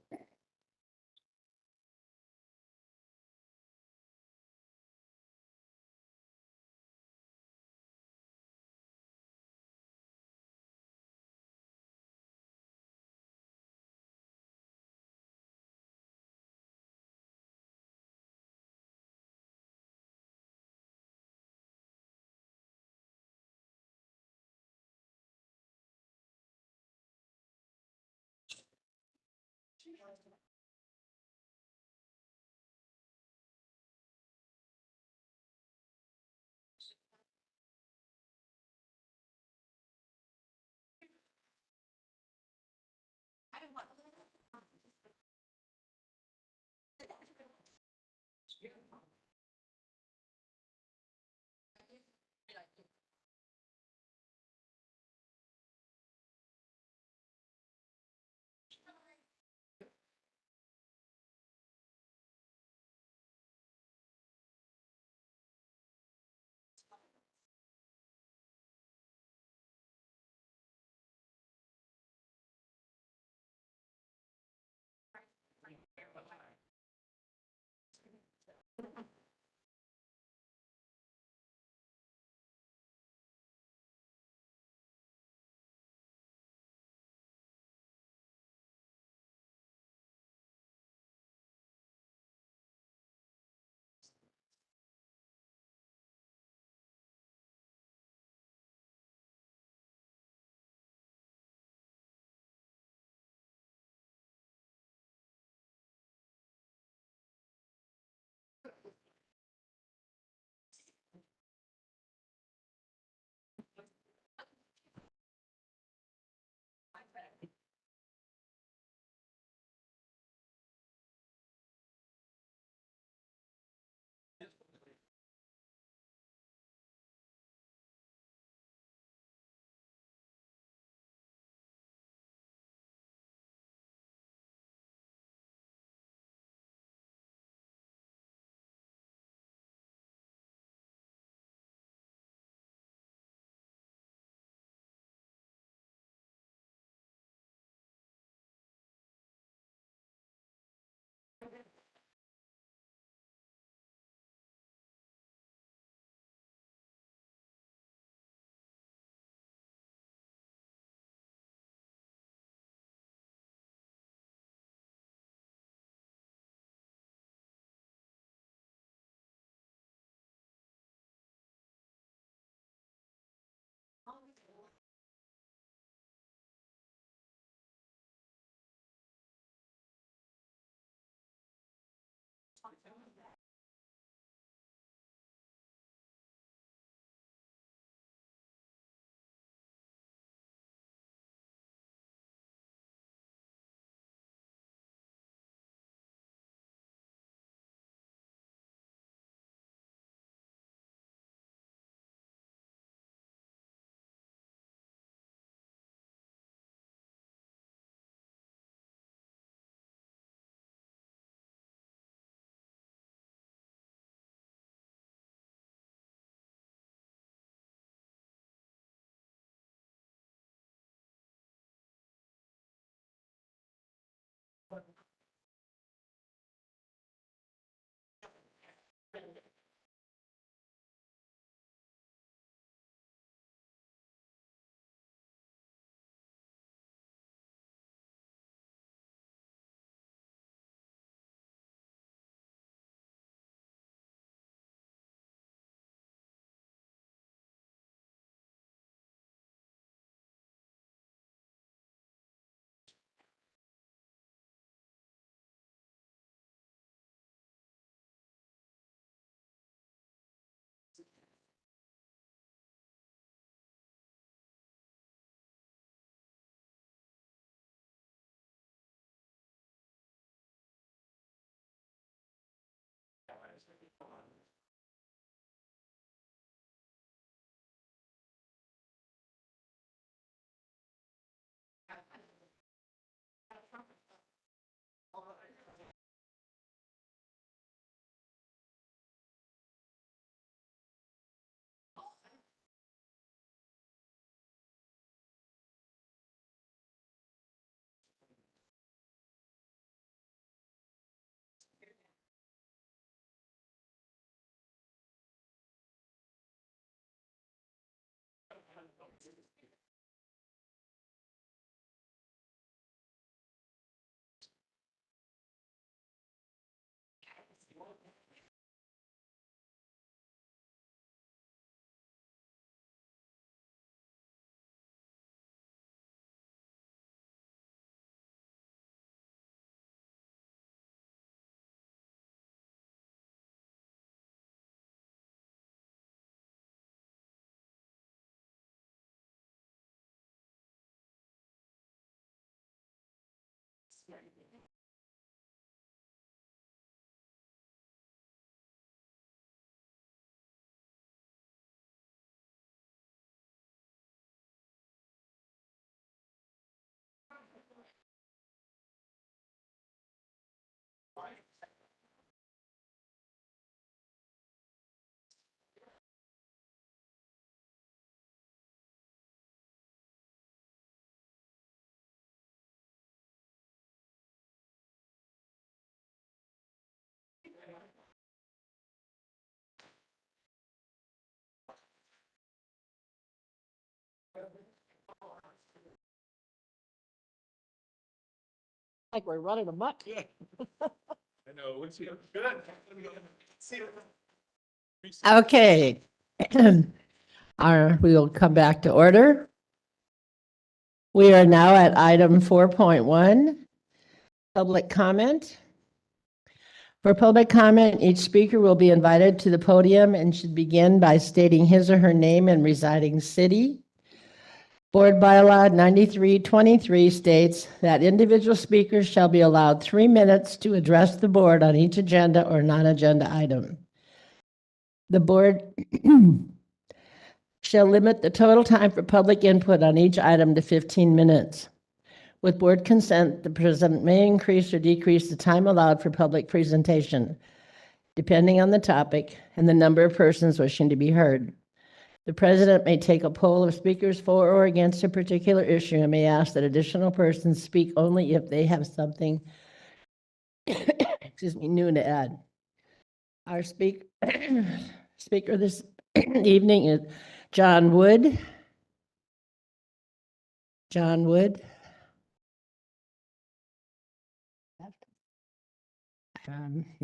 Like we're running amok. I know, it's good. See you. Okay. We will come back to order. We are now at item 4.1, public comment. For public comment, each speaker will be invited to the podium and should begin by stating his or her name and residing city. Board bylaw 9323 states that individual speakers shall be allowed 3 minutes to address the board on each agenda or non-agenda item. The board shall limit the total time for public input on each item to 15 minutes. With board consent, the president may increase or decrease the time allowed for public presentation, depending on the topic and the number of persons wishing to be heard. The president may take a poll of speakers for or against a particular issue and may ask that additional persons speak only if they have something new to add. Our speaker this evening is John Wood. John Wood.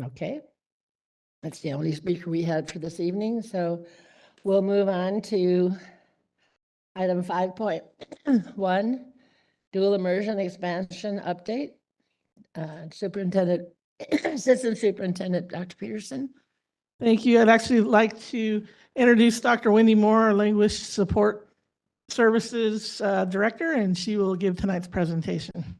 Okay. That's the only speaker we had for this evening, so we'll move on to item 5.1, dual immersion expansion update. Assistant Superintendent Dr. Peterson. Thank you. I'd actually like to introduce Dr. Wendy Moore, our Language Support Services Director, and she will give tonight's presentation.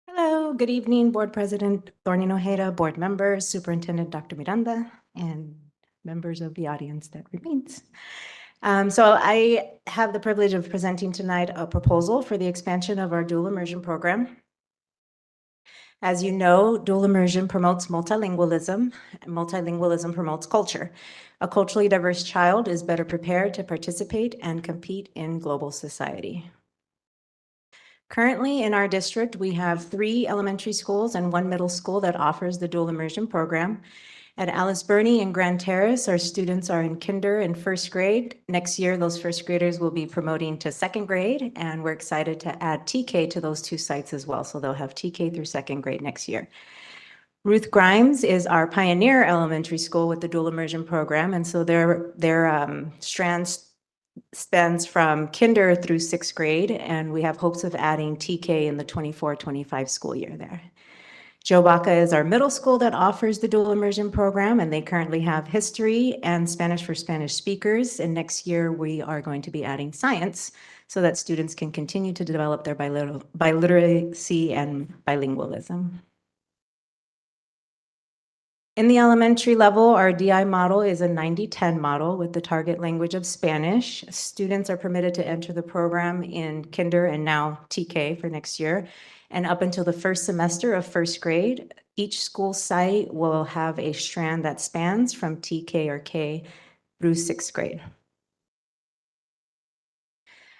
Hello, good evening, Board President Thorny Ojeda, board members, Superintendent Dr. Miranda, and members of the audience that remains. So I have the privilege of presenting tonight a proposal for the expansion of our dual immersion program. As you know, dual immersion promotes multilingualism, and multilingualism promotes culture. A culturally diverse child is better prepared to participate and compete in global society. Currently in our district, we have 3 elementary schools and 1 middle school that offers the dual immersion program. At Alice Burney and Grand Terrace, our students are in kinder and first grade. Next year, those first graders will be promoting to second grade, and we're excited to add TK to those 2 sites as well. So they'll have TK through second grade next year. Ruth Grimes is our pioneer elementary school with the dual immersion program, and so their strands spans from kinder through 6th grade, and we have hopes of adding TK in the 24-25 school year there. Joe Baca is our middle school that offers the dual immersion program, and they currently have history and Spanish for Spanish speakers. And next year we are going to be adding science so that students can continue to develop their biliteracy and bilingualism. In the elementary level, our DI model is a 90-10 model with the target language of Spanish. Students are permitted to enter the program in kinder and now TK for next year. And up until the first semester of first grade, each school site will have a strand that spans from TK or K through 6th grade.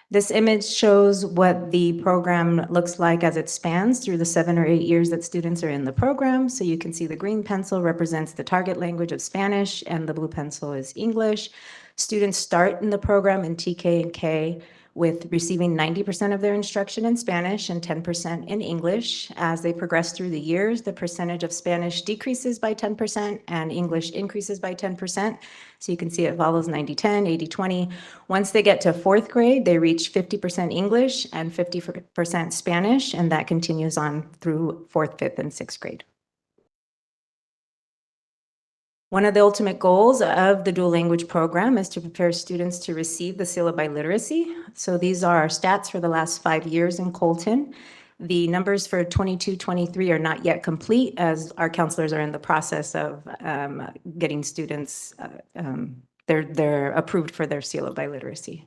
This image shows what the program looks like as it spans through the 7 or 8 years that students are in the program. So you can see the green pencil represents the target language of Spanish and the blue pencil is English. Students start in the program in TK and K with receiving 90% of their instruction in Spanish and 10% in English. As they progress through the years, the percentage of Spanish decreases by 10% and English increases by 10%. So you can see it follows 90-10, 80-20. Once they get to 4th grade, they reach 50% English and 50% Spanish, and that continues on through 4th, 5th, and 6th grade. One of the ultimate goals of the dual language program is to prepare students to receive the seal of biliteracy. So these are our stats for the last 5 years in Colton. The numbers for 22-23 are not yet complete, as our counselors are in the process of getting students, they're approved for their seal of biliteracy.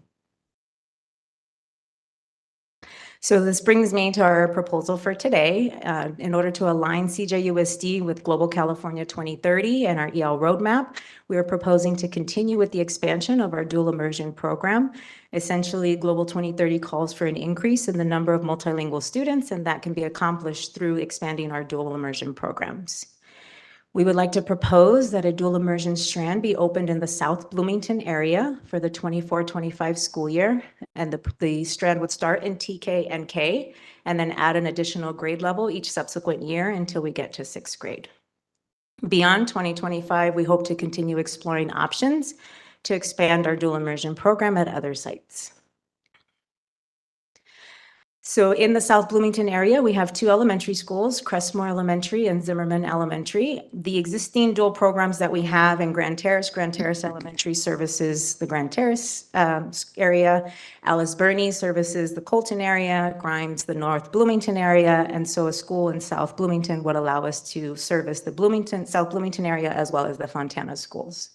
So this brings me to our proposal for today. In order to align CJUSD with Global California 2030 and our EL roadmap, we are proposing to continue with the expansion of our dual immersion program. Essentially, Global 2030 calls for an increase in the number of multilingual students, and that can be accomplished through expanding our dual immersion programs. We would like to propose that a dual immersion strand be opened in the South Bloomington area for the 24-25 school year. And the strand would start in TK and K, and then add an additional grade level each subsequent year until we get to 6th grade. Beyond 2025, we hope to continue exploring options to expand our dual immersion program at other sites. So in the South Bloomington area, we have 2 elementary schools, Crestmore Elementary and Zimmerman Elementary. The existing dual programs that we have in Grand Terrace Elementary services the Grand Terrace area, Alice Burney services the Colton area, Grimes the North Bloomington area, and so a school in South Bloomington would allow us to service the South Bloomington area as well as the Fontana schools.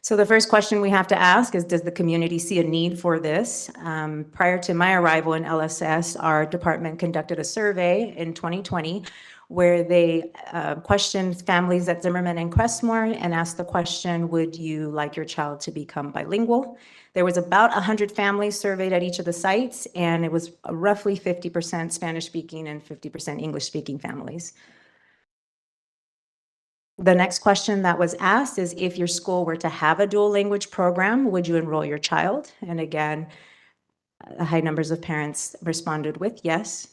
So the first question we have to ask is, does the community see a need for this? Prior to my arrival in LSS, our department conducted a survey in 2020 where they questioned families at Zimmerman and Crestmore and asked the question, would you like your child to become bilingual? There was about 100 families surveyed at each of the sites, and it was roughly 50% Spanish-speaking and 50% English-speaking families. The next question that was asked is, if your school were to have a dual language program, would you enroll your child? And again, high numbers of parents responded with yes.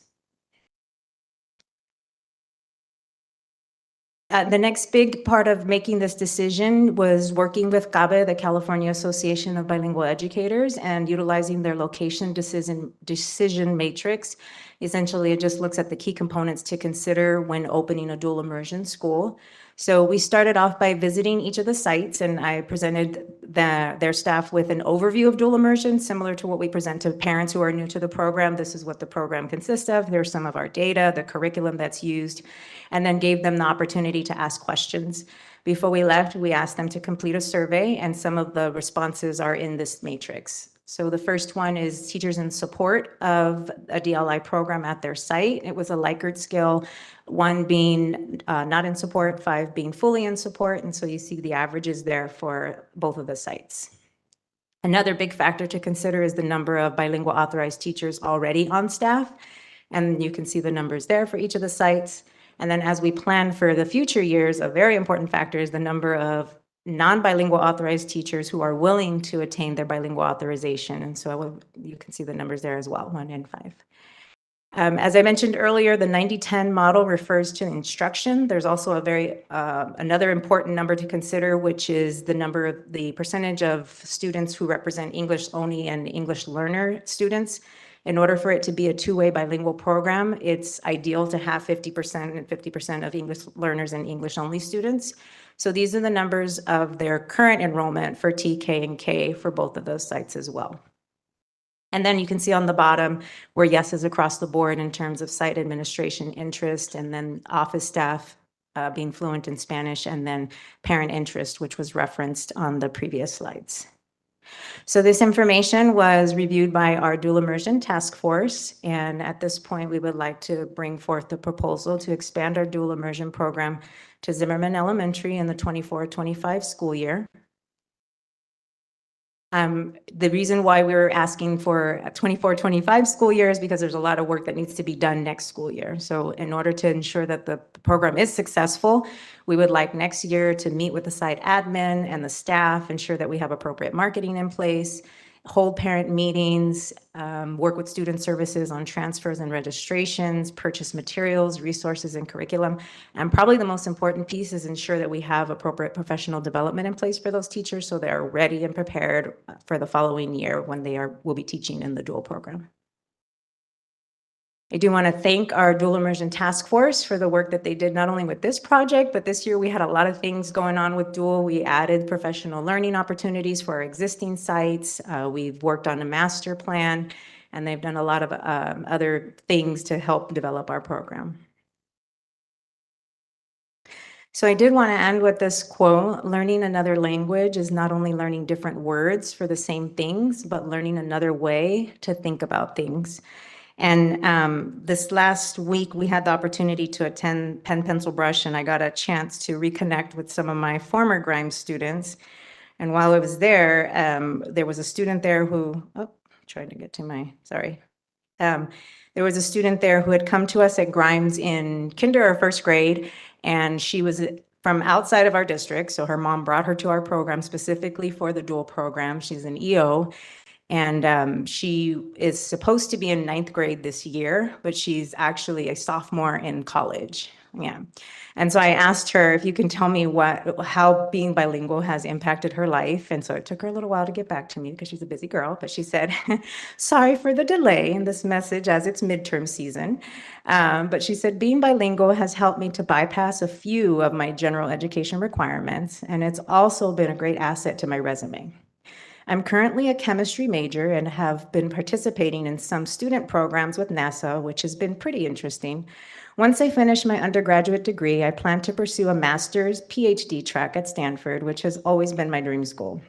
The next big part of making this decision was working with CABE, the California Association of Bilingual Educators, and utilizing their location decision matrix. Essentially, it just looks at the key components to consider when opening a dual immersion school. So we started off by visiting each of the sites, and I presented their staff with an overview of dual immersion, similar to what we present to parents who are new to the program. This is what the program consists of. Here's some of our data, the curriculum that's used, and then gave them the opportunity to ask questions. Before we left, we asked them to complete a survey, and some of the responses are in this matrix. So the first one is teachers in support of a DLI program at their site. It was a Likert scale, 1 being not in support, 5 being fully in support. And so you see the averages there for both of the sites. Another big factor to consider is the number of bilingual authorized teachers already on staff. And you can see the numbers there for each of the sites. And then as we plan for the future years, a very important factor is the number of non-bilingual authorized teachers who are willing to attain their bilingual authorization. And so you can see the numbers there as well, 1 and 5. As I mentioned earlier, the 90-10 model refers to instruction. There's also another important number to consider, which is the percentage of students who represent English only and English learner students. In order for it to be a 2-way bilingual program, it's ideal to have 50% and 50% of English learners and English only students. So these are the numbers of their current enrollment for TK and K for both of those sites as well. And then you can see on the bottom where yes is across the board in terms of site administration interest, and then office staff being fluent in Spanish, and then parent interest, which was referenced on the previous slides. So this information was reviewed by our dual immersion task force, and at this point we would like to bring forth the proposal to expand our dual immersion program to Zimmerman Elementary in the 24-25 school year. The reason why we're asking for a 24-25 school year is because there's a lot of work that needs to be done next school year. So in order to ensure that the program is successful, we would like next year to meet with the site admin and the staff, ensure that we have appropriate marketing in place, hold parent meetings, work with student services on transfers and registrations, purchase materials, resources, and curriculum. And probably the most important piece is ensure that we have appropriate professional development in place for those teachers so they're ready and prepared for the following year when will be teaching in the dual program. I do want to thank our dual immersion task force for the work that they did, not only with this project, but this year we had a lot of things going on with dual. We added professional learning opportunities for our existing sites. We've worked on a master plan, and they've done a lot of other things to help develop our program. So I did want to end with this quote: learning another language is not only learning different words for the same things, but learning another way to think about things. And this last week, we had the opportunity to attend Pen, Pencil, Brush, and I got a chance to reconnect with some of my former Grimes students. And while I was there was a student there who, trying to get to my, sorry. There was a student there who had come to us at Grimes in kinder or first grade, and she was from outside of our district. So her mom brought her to our program specifically for the dual program. She's an EO. And she is supposed to be in 9th grade this year, but she's actually a sophomore in college. Yeah. And so I asked her if you can tell me how being bilingual has impacted her life. And so it took her a little while to get back to me because she's a busy girl, but she said, sorry for the delay in this message as it's midterm season. But she said, being bilingual has helped me to bypass a few of my general education requirements. And it's also been a great asset to my resume. I'm currently a chemistry major and have been participating in some student programs with NASA, which has been pretty interesting. Once I finish my undergraduate degree, I plan to pursue a master's PhD track at Stanford, which has always been my dream school.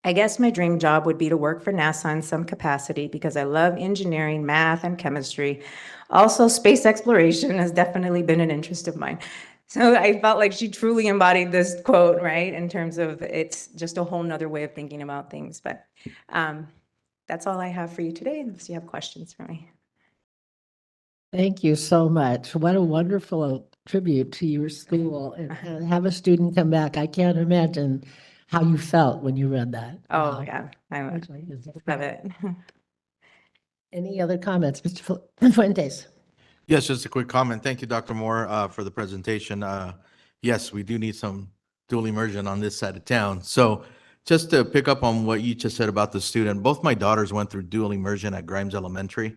I guess my dream job would be to work for NASA in some capacity because I love engineering, math, and chemistry. Also, space exploration has definitely been an interest of mine. So I felt like she truly embodied this quote, right? In terms of it's just a whole nother way of thinking about things. But that's all I have for you today, unless you have questions for me. Thank you so much. What a wonderful tribute to your school, and have a student come back. I can't imagine how you felt when you read that. Oh, Wow. yeah, I love it. Any other comments, Mr. Fuentes? Yes, just a quick comment. Thank you, Dr. Moore, for the presentation. Yes, we do need some dual immersion on this side of town. So just to pick up on what you just said about the student, both my daughters went through dual immersion at Grimes Elementary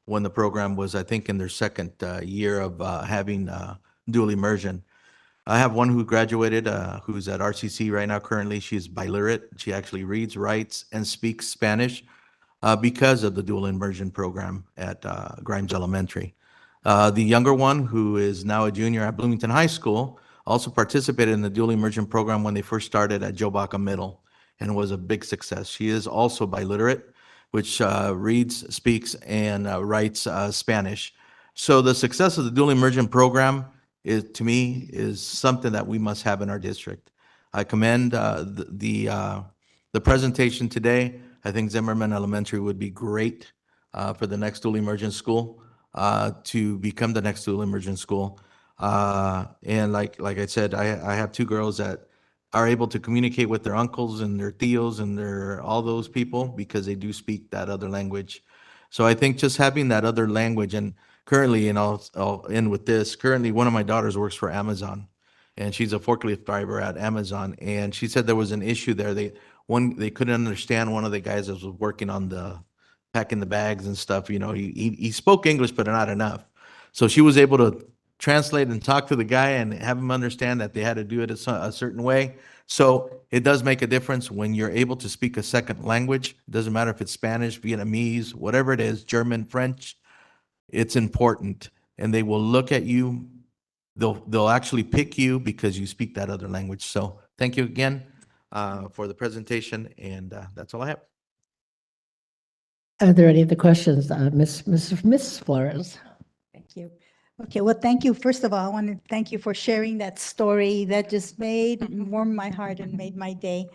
when the program was, I think, in their second year of having dual immersion. I have one who graduated, who's at RCC right now currently. She's biliterate. She actually reads, writes, and speaks Spanish because of the dual immersion program at Grimes Elementary. The younger one, who is now a junior at Bloomington High School, also participated in the dual immersion program when they first started at Joe Baca Middle and was a big success. She is also biliterate, which reads, speaks, and writes Spanish. So the success of the dual immersion program to me, is something that we must have in our district. I commend the presentation today. I think Zimmerman Elementary would be great for the next dual immersion school, to become the next dual immersion school. And like I said, I have two girls that are able to communicate with their uncles and their tios and all those people because they do speak that other language. So I think just having that other language, and currently, and I'll end with this, currently one of my daughters works for Amazon, and she's a forklift driver at Amazon, and she said there was an issue there. They couldn't understand one of the guys that was working on packing the bags and stuff. You know, he spoke English, but not enough. So she was able to translate and talk to the guy and have him understand that they had to do it a certain way. So it does make a difference when you're able to speak a second language. It doesn't matter if it's Spanish, Vietnamese, whatever it is, German, French. It's important, and they will look at you. They'll actually pick you because you speak that other language. So thank you again for the presentation, and that's all I have. Are there any other questions, Miss Flores? Thank you. Okay, well, thank you. First of all, I want to thank you for sharing that story. That just warmed my heart and made my day.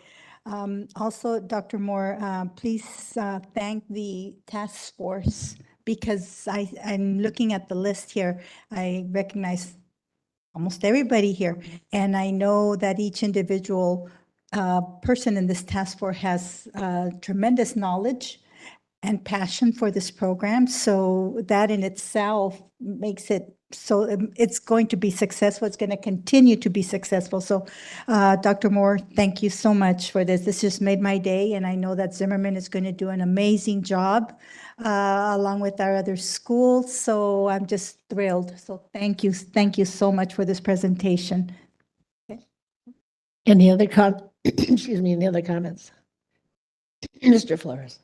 Also, Dr. Moore, please thank the task force, because I'm looking at the list here. I recognize almost everybody here, and I know that each individual person in this task force has tremendous knowledge and passion for this program. So that in itself makes it so it's going to be successful. It's going to continue to be successful. So, Dr. Moore, thank you so much for this. This just made my day, and I know that Zimmerman is going to do an amazing job along with our other schools. So I'm just thrilled. So thank you so much for this presentation. Any other excuse me, any other comments? Mr. Flores.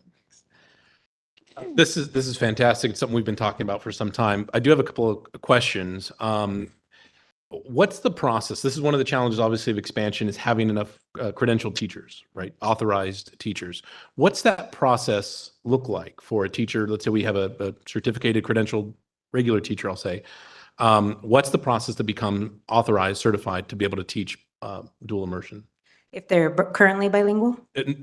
This is fantastic. It's something we've been talking about for some time. I do have a couple of questions. What's the process? This is one of the challenges, obviously, of expansion is having enough credentialed teachers, right? Authorized teachers. What's that process look like for a teacher? Let's say we have a certificated, credentialed, regular teacher, I'll say. What's the process to become authorized, certified to be able to teach dual immersion? If they're currently bilingual?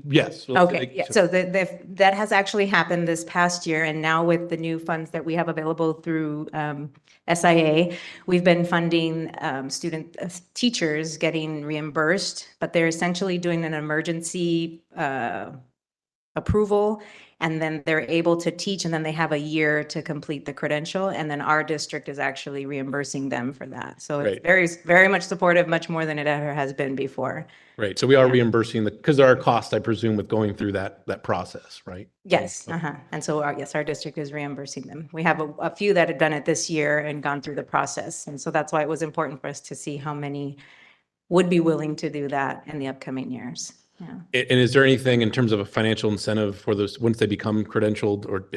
Yes. Okay, yeah, so that has actually happened this past year, and now with the new funds that we have available through SIA, we've been funding teachers getting reimbursed, but they're essentially doing an emergency approval, and then they're able to teach, and then they have a year to complete the credential, and then our district is actually reimbursing them for that. So it's very much supportive, much more than it ever has been before. Right. So we are reimbursing because there are costs, I presume, with going through that process, right? Yes. And so our district is reimbursing them. We have a few that have done it this year and gone through the process. And so that's why it was important for us to see how many would be willing to do that in the upcoming years. Yeah. And is there anything in terms of a financial incentive for those once they become credentialed or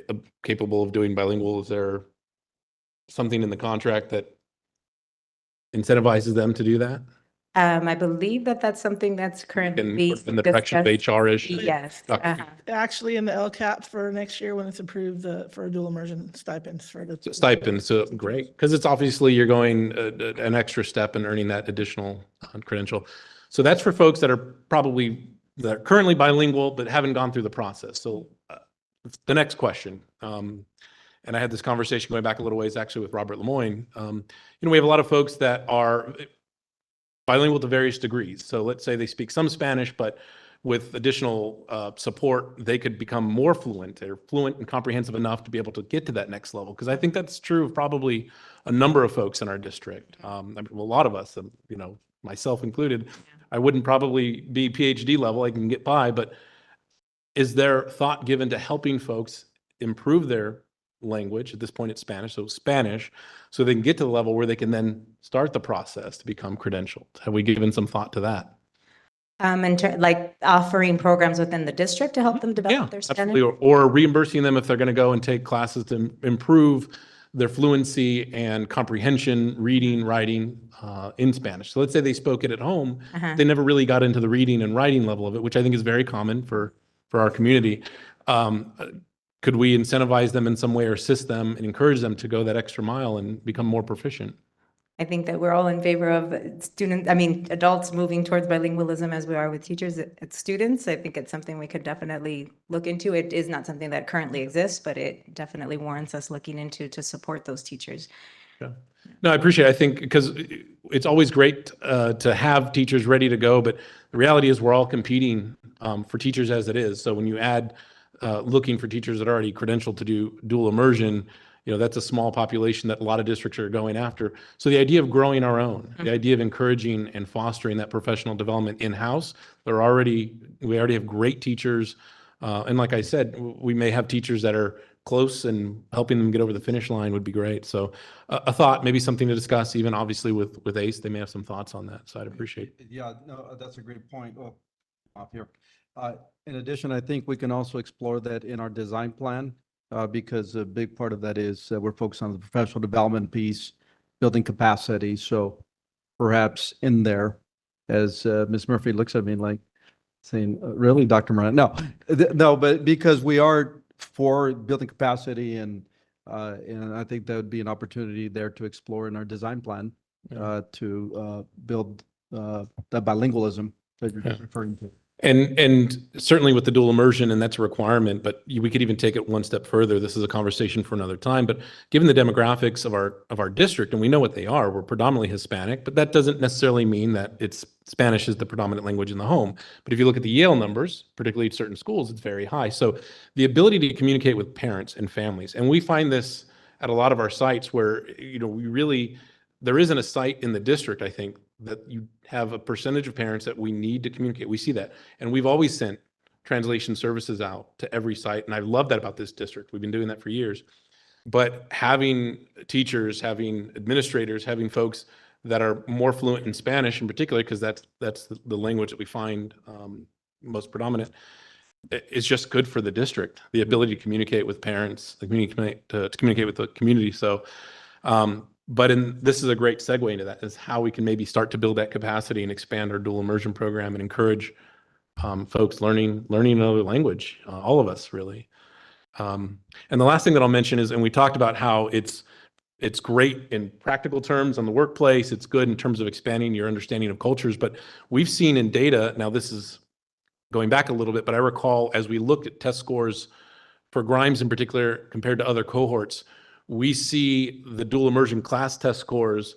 capable of doing bilingual? Is there something in the contract that incentivizes them to do that? I believe that that's something that's currently being In the direction of HR-ish? Yes. Actually, in the LCAP for next year, when it's approved for dual immersion stipends for the Stipends, so great, because it's obviously you're going an extra step in earning that additional credential. So that's for folks that are currently bilingual but haven't gone through the process. So the next question, and I had this conversation going back a little ways actually with Robert Lemoyne. We have a lot of folks that are bilingual to various degrees. So let's say they speak some Spanish, but with additional support, they could become more fluent. They're fluent and comprehensive enough to be able to get to that next level. Because I think that's true of probably a number of folks in our district. A lot of us, myself included, I wouldn't probably be PhD level. I can get by, but is there thought given to helping folks improve their language? At this point, it's Spanish, so they can get to the level where they can then start the process to become credentialed. Have we given some thought to that? Like offering programs within the district to help them develop their Spanish? Absolutely. Or reimbursing them if they're going to go and take classes to improve their fluency and comprehension, reading, writing in Spanish. So let's say they spoke it at home. They never really got into the reading and writing level of it, which I think is very common for our community. Could we incentivize them in some way or assist them and encourage them to go that extra mile and become more proficient? I think that we're all in favor of adults moving towards bilingualism as we are with teachers at students. I think it's something we could definitely look into. It is not something that currently exists, but it definitely warrants us looking into to support those teachers. Yeah. No, I appreciate it. I think because it's always great to have teachers ready to go, but the reality is we're all competing for teachers as it is. So when you add looking for teachers that are already credentialed to do dual immersion, that's a small population that a lot of districts are going after. So the idea of growing our own, the idea of encouraging and fostering that professional development in-house, we already have great teachers. And like I said, we may have teachers that are close, and helping them get over the finish line would be great. So a thought, maybe something to discuss, even obviously with ACE, they may have some thoughts on that. So I'd appreciate it. Yeah, no, that's a great point. Oh, off here. In addition, I think we can also explore that in our design plan. Because a big part of that is we're focused on the professional development piece, building capacity. So perhaps in there, as Ms. Murphy looks at me like saying, really, Dr. Miranda? No, but because we are for building capacity, and I think that would be an opportunity there to explore in our design plan to build the bilingualism that you're referring to. And certainly with the dual immersion, and that's a requirement, but we could even take it one step further. This is a conversation for another time, but given the demographics of our district, and we know what they are, we're predominantly Hispanic, but that doesn't necessarily mean that Spanish is the predominant language in the home. But if you look at the Yale numbers, particularly at certain schools, it's very high. So the ability to communicate with parents and families, and we find this at a lot of our sites where, you know, there isn't a site in the district, I think, that you have a percentage of parents that we need to communicate. We see that. And we've always sent translation services out to every site. And I love that about this district. We've been doing that for years. But having teachers, having administrators, having folks that are more fluent in Spanish in particular, because that's the language that we find most predominant, it's just good for the district, the ability to communicate with parents, to communicate with the community. So, this is a great segue into that, is how we can maybe start to build that capacity and expand our dual immersion program and encourage folks learning another language, all of us really. And the last thing that I'll mention is, and we talked about how it's great in practical terms on the workplace, it's good in terms of expanding your understanding of cultures, but we've seen in data, now this is going back a little bit, but I recall as we looked at test scores for Grimes in particular compared to other cohorts, we see the dual immersion class test scores,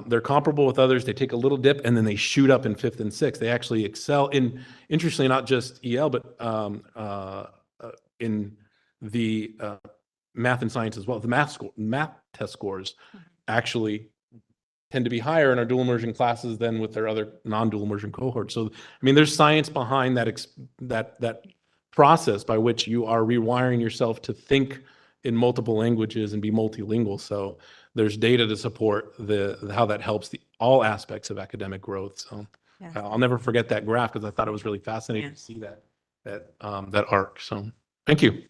they're comparable with others, they take a little dip and then they shoot up in 5th and 6th. They actually excel in, interestingly, not just EL, but in the math and science as well. The math test scores actually tend to be higher in our dual immersion classes than with their other non-dual immersion cohorts. So, I mean, there's science behind that process by which you are rewiring yourself to think in multiple languages and be multilingual. So there's data to support how that helps all aspects of academic growth. So Yeah. I'll never forget that graph because I thought it was really fascinating to see that arc. So thank you.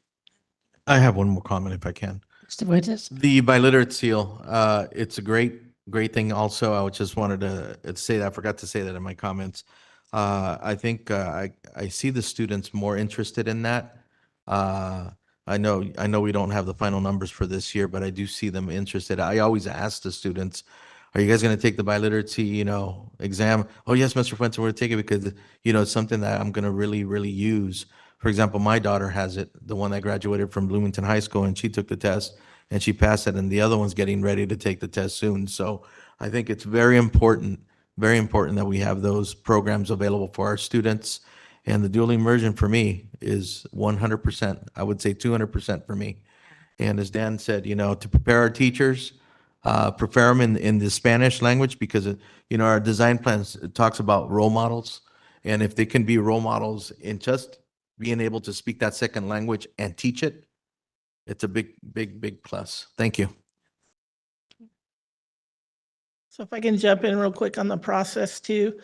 I have one more comment if I can. Mr. Fuentes? The biliterate seal, it's a great thing also. I just wanted to say that. I forgot to say that in my comments. I think I see the students more interested in that. I know we don't have the final numbers for this year, but I do see them interested. I always ask the students, are you guys going to take the biliteracy, exam? Oh, yes, Mr. Fuentes, we're going to take it because, it's something that I'm going to really, really use. For example, my daughter has it, the one that graduated from Bloomington High School, and she took the test and she passed it, and the other one's getting ready to take the test soon. So I think it's very important that we have those programs available for our students. And the dual immersion for me is 100%, I would say 200% for me. And as Dan said, to prepare our teachers, prepare them in the Spanish language, because, our design plans talks about role models. And if they can be role models in just being able to speak that second language and teach it, it's a big, big, big plus. Thank you. So if I can jump in real quick on the process too,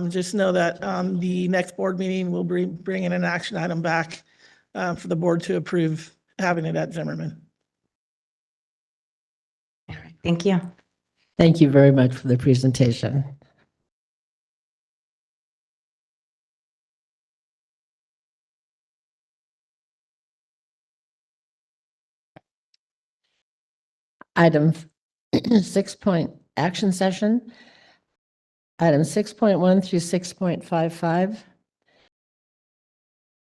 just know that the next board meeting will bring in an action item back for the board to approve having it at Zimmerman. Thank you. Thank you very much for the presentation. Item 6 point action session. Item 6.1 through 6.55.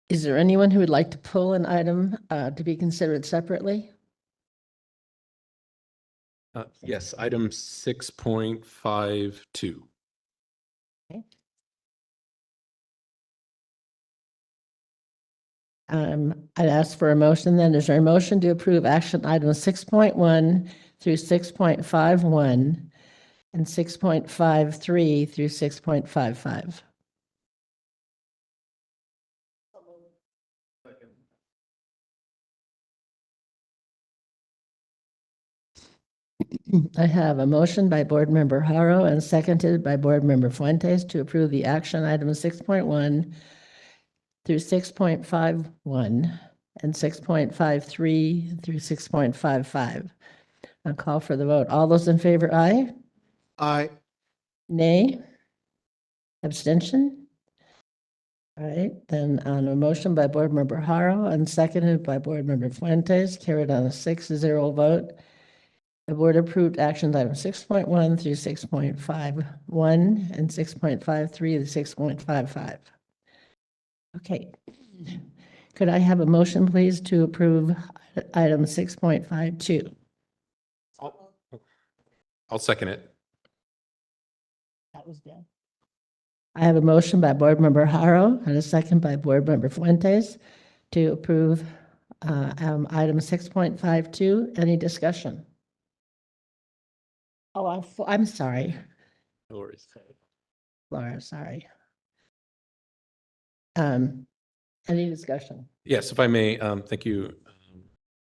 Is there anyone who would like to pull an item to be considered separately? Yes, item 6.52. Okay. I'd ask for a motion then. Is there a motion to approve action items 6.1 through 6.51 and 6.53 through 6.55? I have a motion by Board Member Haro and seconded by Board Member Fuentes to approve the action item 6.1 through 6.51 and 6.53 through 6.55. I'll call for the vote. All those in favor, aye? Aye. Nay? Abstention? All right, then on a motion by Board Member Haro and seconded by Board Member Fuentes, carried on a 6-0 vote. The board approved action item 6.1 through 6.51 and 6.53 to 6.55. Okay. Could I have a motion, please, to approve item 6.52? I'll second it. That was done. I have a motion by Board Member Haro and a second by Board Member Fuentes to approve Item 6.52, any discussion? Oh, I'm sorry, No worries. Laura, sorry. Any discussion? Yes, if I may, thank you,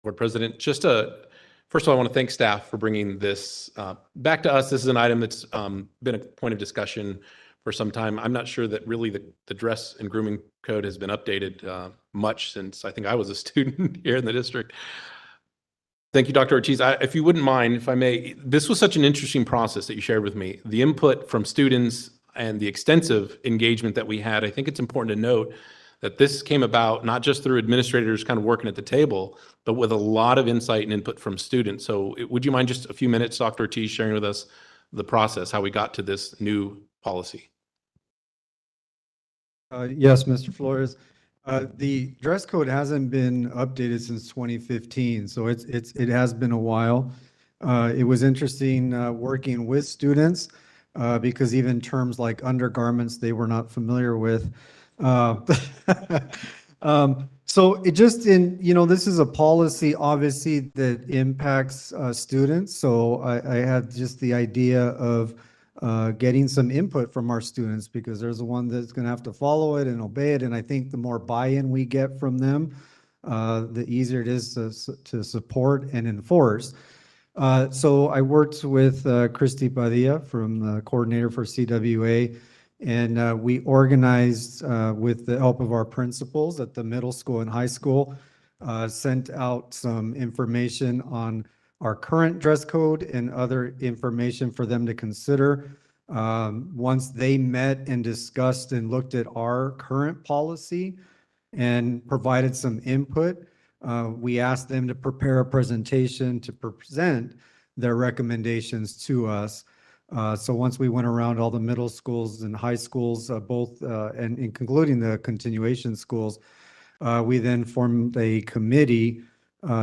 Board President. First of all, I want to thank staff for bringing this back to us. This is an item that's been a point of discussion for some time. I'm not sure that really the dress and grooming code has been updated much since I think I was a student here in the district. Thank you, Dr. Ortiz. If you wouldn't mind, if I may, this was such an interesting process that you shared with me. The input from students and the extensive engagement that we had, I think it's important to note that this came about not just through administrators kind of working at the table, but with a lot of insight and input from students. So would you mind just a few minutes, Dr. Ortiz, sharing with us the process, how we got to this new policy? Yes, Mr. Flores. The dress code hasn't been updated since 2015, so it has been a while. It was interesting working with students because even terms like undergarments they were not familiar with. So it just this is a policy obviously that impacts students. So I had just the idea of getting some input from our students because there's the one that's going to have to follow it and obey it. And I think the more buy-in we get from them, the easier it is to support and enforce. So I worked with Christy Padilla from the coordinator for CWA, and we organized with the help of our principals at the middle school and high school, sent out some information on our current dress code and other information for them to consider. Once they met and discussed and looked at our current policy and provided some input, we asked them to prepare a presentation to present their recommendations to us. So once we went around all the middle schools and high schools, both and including the continuation schools, we then formed a committee,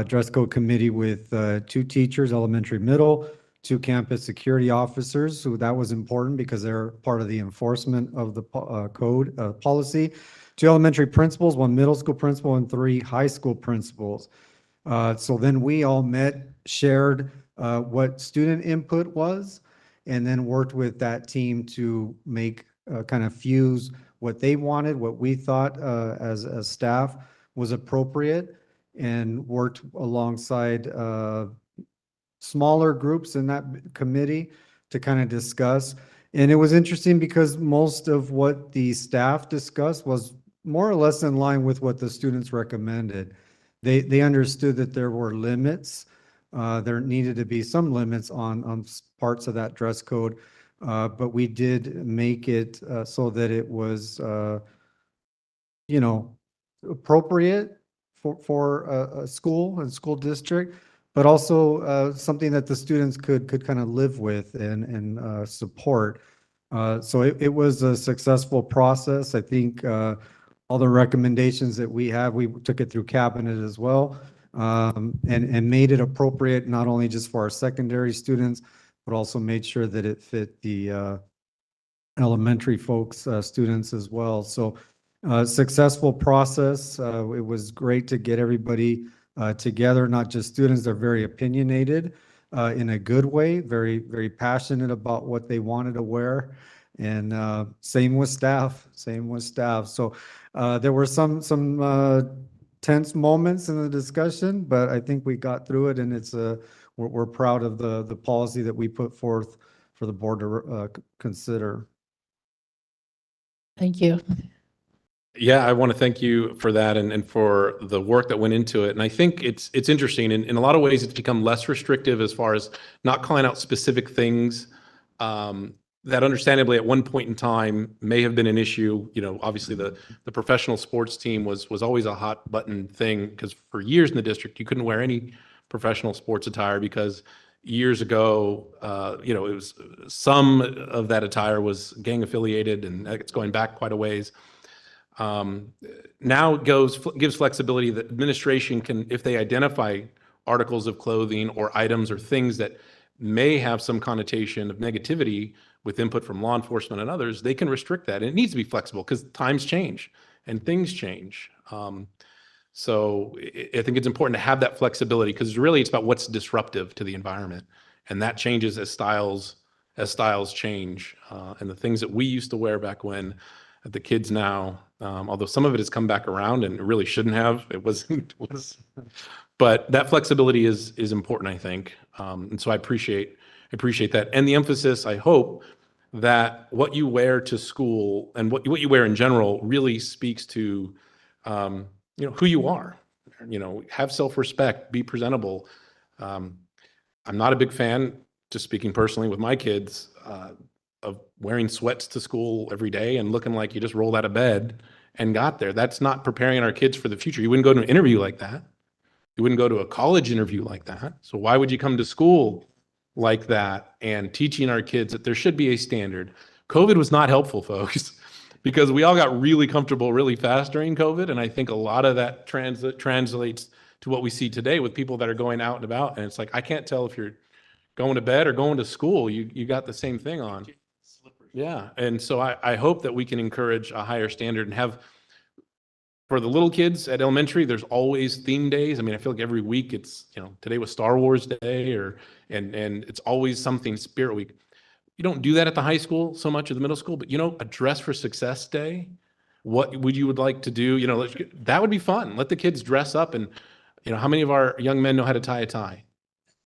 dress code committee with 2 teachers, elementary, middle, 2 campus security officers. So that was important because they're part of the enforcement of the code policy. 2 elementary principals, 1 middle school principal, and 3 high school principals. So then we all met, shared what student input was, and then worked with that team to make kind of fuse what they wanted, what we thought as staff was appropriate, and worked alongside smaller groups in that committee to kind of discuss. And it was interesting because most of what the staff discussed was more or less in line with what the students recommended. They understood that there were limits. There needed to be some limits on parts of that dress code, but we did make it so that it was, appropriate for a school and school district, but also something that the students could kind of live with and support. So it was a successful process. I think all the recommendations that we have, we took it through cabinet as well, and made it appropriate not only just for our secondary students, but also made sure that it fit the elementary folks, students as well. So successful process. It was great to get everybody together, not just students. They're very opinionated in a good way, very, very passionate about what they wanted to wear. And same with staff, So there were some tense moments in the discussion, but I think we got through it, and it's we're proud of the policy that we put forth for the board to consider. Thank you. Yeah, I want to thank you for that and for the work that went into it. And I think it's interesting. In a lot of ways, it's become less restrictive as far as not calling out specific things that understandably at one point in time may have been an issue. Obviously the professional sports team was always a hot button thing because for years in the district, you couldn't wear any professional sports attire because years ago, it was some of that attire was gang affiliated, and it's going back quite a ways. Now it gives flexibility that administration can, if they identify articles of clothing or items or things that may have some connotation of negativity with input from law enforcement and others, they can restrict that. And it needs to be flexible because times change and things change. So I think it's important to have that flexibility because really it's about what's disruptive to the environment. And that changes as styles change. And the things that we used to wear back when, the kids now, although some of it has come back around and it really shouldn't have, but that flexibility is important, I think. And so I appreciate that. And the emphasis, I hope, that what you wear to school and what you wear in general really speaks to, who you are. Have self-respect, be presentable. I'm not a big fan, just speaking personally with my kids, of wearing sweats to school every day and looking like you just rolled out of bed and got there. That's not preparing our kids for the future. You wouldn't go to an interview like that. You wouldn't go to a college interview like that. So why would you come to school like that and teaching our kids that there should be a standard? COVID was not helpful, folks, because we all got really comfortable really fast during COVID. And I think a lot of that translates to what we see today with people that are going out and about. And it's like, I can't tell if you're going to bed or going to school. You got the same thing on. Yeah. And so I hope that we can encourage a higher standard and have, for the little kids at elementary, there's always theme days. I mean, I feel like every week it's, today was Star Wars Day and it's always something Spirit Week. You don't do that at the high school so much at the middle school, but a Dress for Success Day, what would you like to do? That would be fun. Let the kids dress up and, how many of our young men know how to tie a tie?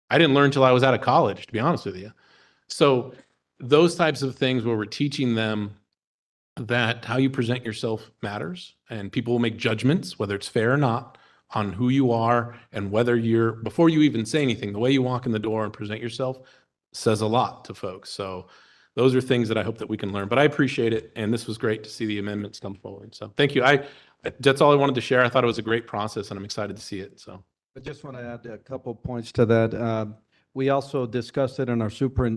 I didn't learn until I was out of college, to be honest with you. So those types of things where we're teaching them that how you present yourself matters, and people will make judgments, whether it's fair or not, on who you are and whether before you even say anything, the way you walk in the door and present yourself says a lot to folks. So those are things that I hope that we can learn, but I appreciate it. And this was great to see the amendments come forward. So thank you. That's all I wanted to share. I thought it was a great process and I'm excited to see it. So I just want to add a couple points to that. We also discussed it in our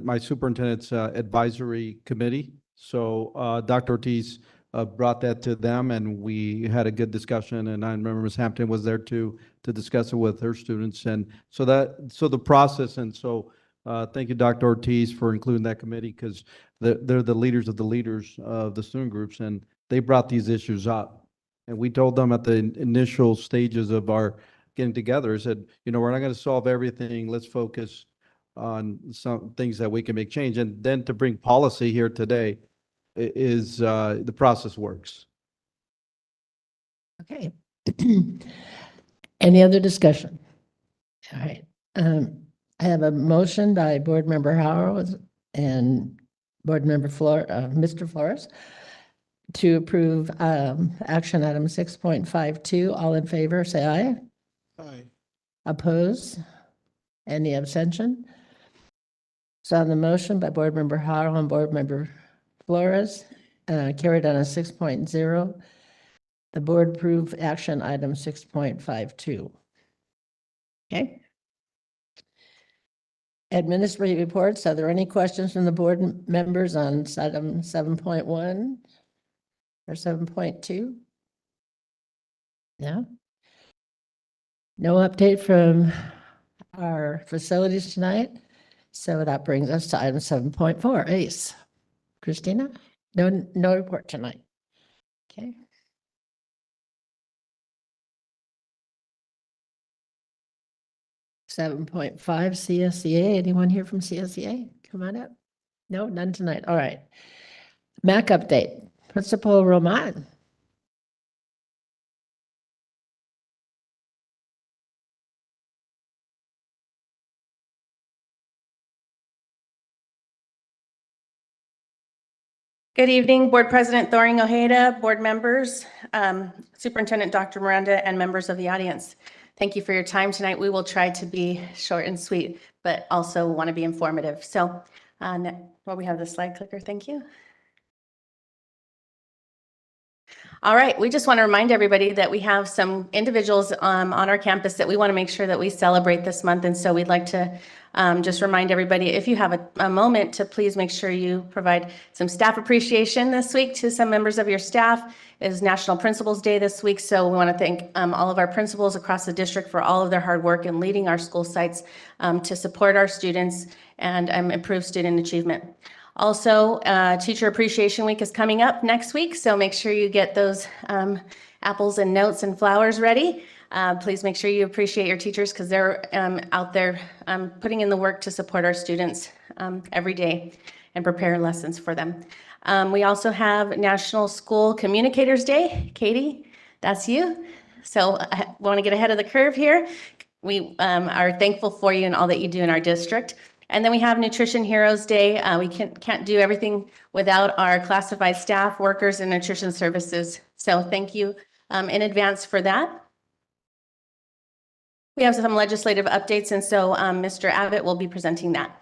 my superintendent's advisory committee. So Dr. Ortiz brought that to them and we had a good discussion, and I remember Ms. Hampton was there to discuss it with her students. And so the process, and so thank you, Dr. Ortiz, for including that committee, because they're the leaders of the student groups, and they brought these issues up. And we told them at the initial stages of our getting together, said, we're not going to solve everything. Let's focus on some things that we can make change. And then to bring policy here today is the process works. Okay. Any other discussion? All right. I have a motion by Board Member Howard and Board Member Mr. Flores to approve action item 6.52. All in favor, say aye. Aye. Oppose? Any abstention? So on the motion by Board Member Howard and Board Member Flores, carried on a 6.0. The board approved action item 6.52. Okay. Administrative reports. Are there any questions from the board members on item 7.1 or 7.2? No? No update from our facilities tonight. So that brings us to item 7.4, ACE. Christina? No report tonight. Okay. .5 CSEA. Anyone here from CSEA? Come on up. No, none tonight. All right. MAC update. Principal Roman. Good evening, Board President Thoring Ojeda, board members, Superintendent Dr. Miranda, and members of the audience. Thank you for your time tonight. We will try to be short and sweet, but also want to be informative. So, well, we have the slide clicker. Thank you. All right, we just want to remind everybody that we have some individuals on our campus that we want to make sure that we celebrate this month. And so we'd like to just remind everybody, if you have a moment, to please make sure you provide some staff appreciation this week to some members of your staff. It is National Principals Day this week, so we want to thank all of our principals across the district for all of their hard work in leading our school sites to support our students and improve student achievement. Also, Teacher Appreciation Week is coming up next week, so make sure you get those apples and notes and flowers ready. Please make sure you appreciate your teachers because they're out there putting in the work to support our students every day and prepare lessons for them. We also have National School Communicators Day. Katie, that's you. So I want to get ahead of the curve here. We are thankful for you and all that you do in our district. And then we have Nutrition Heroes Day. We can't do everything without our classified staff, workers, and nutrition services. So thank you in advance for that. We have some legislative updates, and so Mr. Abbott will be presenting that.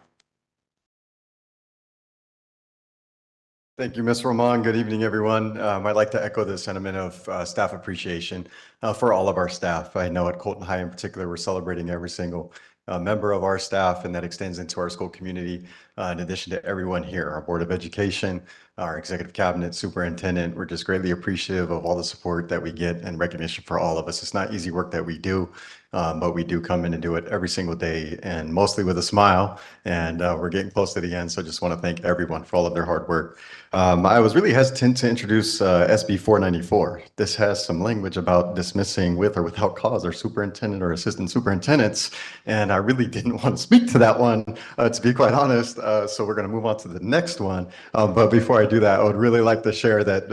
Thank you, Ms. Roman. Good evening, everyone. I'd like to echo the sentiment of staff appreciation for all of our staff. I know at Colton High in particular, we're celebrating every single member of our staff, and that extends into our school community. In addition to everyone here, our Board of Education, our Executive Cabinet, Superintendent, we're just greatly appreciative of all the support that we get and recognition for all of us. It's not easy work that we do, but we do come in and do it every single day and mostly with a smile. And we're getting close to the end, so I just want to thank everyone for all of their hard work. I was really hesitant to introduce SB 494. This has some language about dismissing with or without cause our superintendent or assistant superintendents, and I really didn't want to speak to that one, to be quite honest. So we're going to move on to the next one. But before I do that, I would really like to share that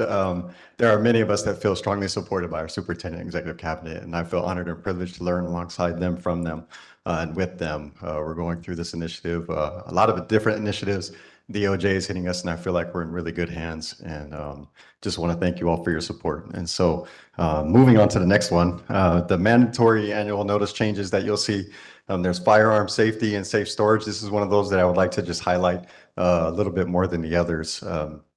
there are many of us that feel strongly supported by our superintendent and executive cabinet, and I feel honored and privileged to learn alongside them, from them, and with them. We're going through this initiative, a lot of different initiatives. DOJ is hitting us, and I feel like we're in really good hands, and just want to thank you all for your support. And so moving on to the next one, the mandatory annual notice changes that you'll see. There's firearm safety and safe storage. This is one of those that I would like to just highlight a little bit more than the others,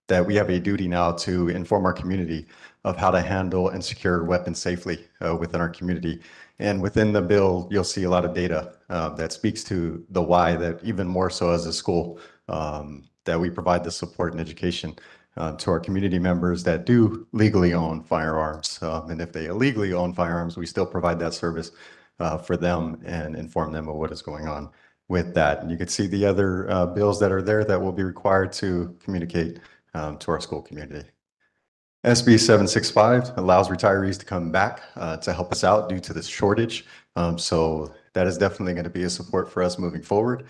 that we have a duty now to inform our community of how to handle and secure weapons safely within our community. And within the bill, you'll see a lot of data that speaks to the why, that even more so as a school, that we provide the support and education to our community members that do legally own firearms. And if they illegally own firearms, we still provide that service for them and inform them of what is going on with that. And you can see the other bills that are there that will be required to communicate to our school community. SB 765 allows retirees to come back to help us out due to this shortage. So that is definitely going to be a support for us moving forward.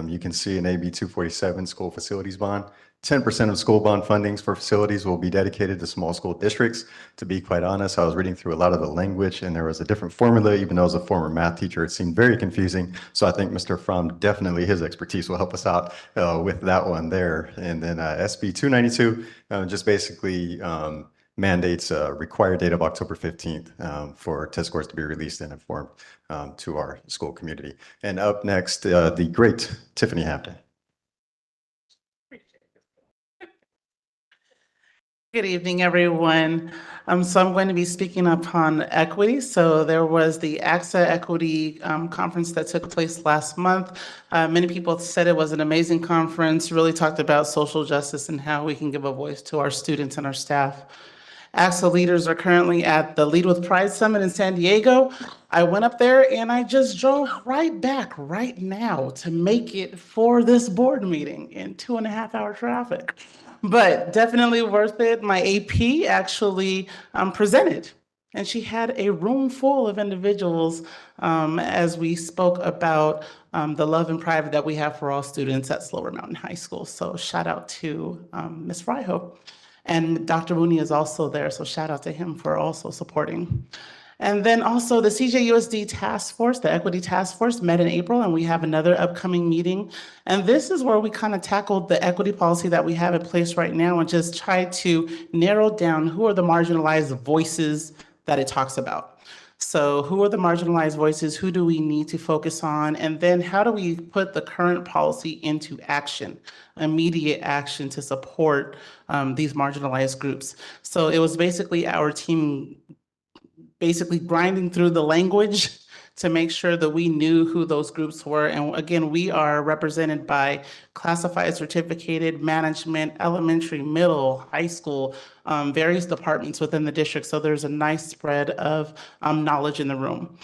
You can see in AB 247 school facilities bond, 10% of school bond fundings for facilities will be dedicated to small school districts. To be quite honest, I was reading through a lot of the language and there was a different formula. Even though as a former math teacher, it seemed very confusing. So I think Mr. Fromm, definitely his expertise will help us out with that one there. And then SB 292 just basically mandates a required date of October 15th for test scores to be released and informed to our school community. And up next, the great Tiffany Hampton. Good evening, everyone. So I'm going to be speaking upon equity. So there was the AXA Equity Conference that took place last month. Many people said it was an amazing conference, really talked about social justice and how we can give a voice to our students and our staff. AXA leaders are currently at the Lead with Pride Summit in San Diego. I went up there and I just drove right back right now to make it for this board meeting in 2.5-hour traffic. But definitely worth it. My AP actually presented, and she had a room full of individuals as we spoke about the love and pride that we have for all students at Slower Mountain High School. So shout out to Ms. Fryhope. And Dr. Mooney is also there, so shout out to him for also supporting. And then also the CJUSD task force, the equity task force, met in April, and we have another upcoming meeting. And this is where we kind of tackled the equity policy that we have in place right now and just try to narrow down who are the marginalized voices that it talks about. So who are the marginalized voices? Who do we need to focus on? And then how do we put the current policy into action, immediate action to support these marginalized groups? So it was basically our team basically grinding through the language to make sure that we knew who those groups were. And again, we are represented by classified, certificated, management, elementary, middle, high school, various departments within the district. So there's a nice spread of knowledge in the room.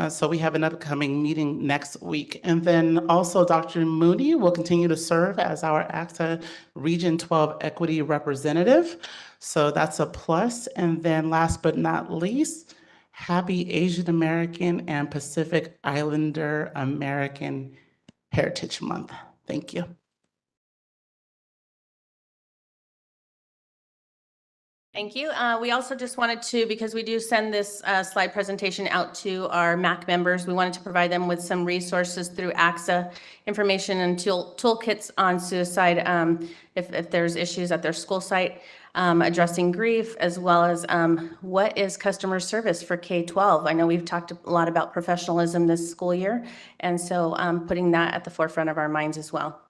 So we have an upcoming meeting next week. And then also Dr. Mooney will continue to serve as our AXA Region 12 Equity Representative. So that's a plus. And then last but not least, happy Asian American and Pacific Islander American Heritage Month. Thank you. Thank you. We also just wanted to, because we do send this slide presentation out to our MAC members, we wanted to provide them with some resources through AXA, information and toolkits on suicide if there's issues at their school site, addressing grief, as well as what is customer service for K-12. I know we've talked a lot about professionalism this school year, and so putting that at the forefront of our minds as well.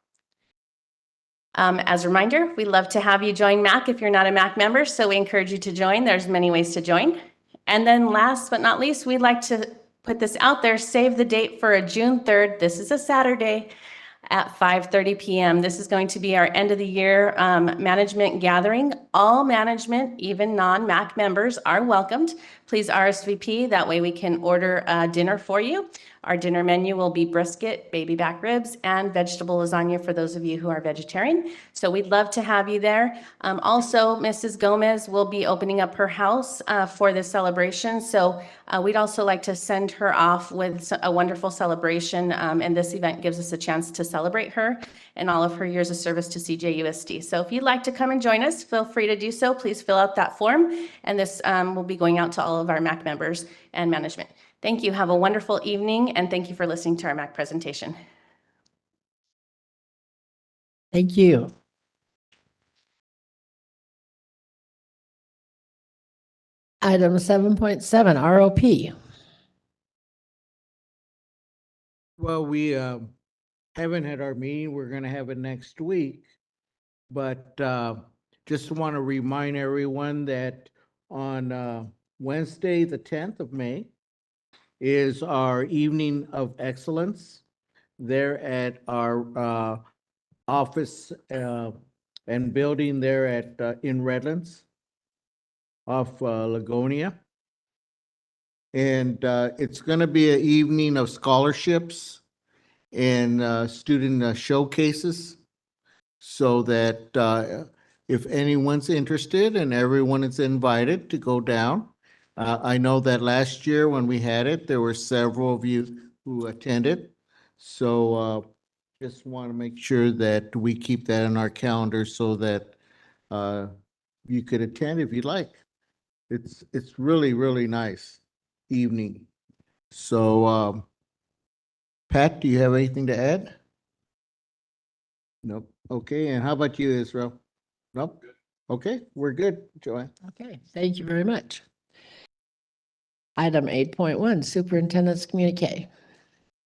As a reminder, we'd love to have you join MAC if you're not a MAC member, so we encourage you to join. There's many ways to join. And then last but not least, we'd like to put this out there, save the date for a June 3rd. This is a Saturday at 5:30 p.m. This is going to be our end of the year management gathering. All management, even non-MAC members, are welcomed. Please RSVP, that way we can order dinner for you. Our dinner menu will be brisket, baby back ribs, and vegetable lasagna for those of you who are vegetarian. So we'd love to have you there. Also, Mrs. Gomez will be opening up her house for this celebration. So we'd also like to send her off with a wonderful celebration. And this event gives us a chance to celebrate her and all of her years of service to CJUSD. So if you'd like to come and join us, feel free to do so. Please fill out that form. And this will be going out to all of our MAC members and management. Thank you. Have a wonderful evening, and thank you for listening to our MAC presentation. Thank you. Item 7.7, ROP. Well, we haven't had our meeting. We're going to have it next week. But just want to remind everyone that on Wednesday, the 10th of May, is our Evening of Excellence there at our office and building there at in Redlands off Lagonia. And it's going to be an evening of scholarships and student showcases, so that if anyone's interested, and everyone is invited to go down. I know that last year when we had it, there were several of you who attended. So just want to make sure that we keep that in our calendar so that you could attend if you'd like. It's really, really nice evening. So Pat, do you have anything to add? Nope. Okay, and how about you, Israel? Nope. Okay, we're good, Joanne. Okay, thank you very much. Item 8.1, Superintendent's Communique.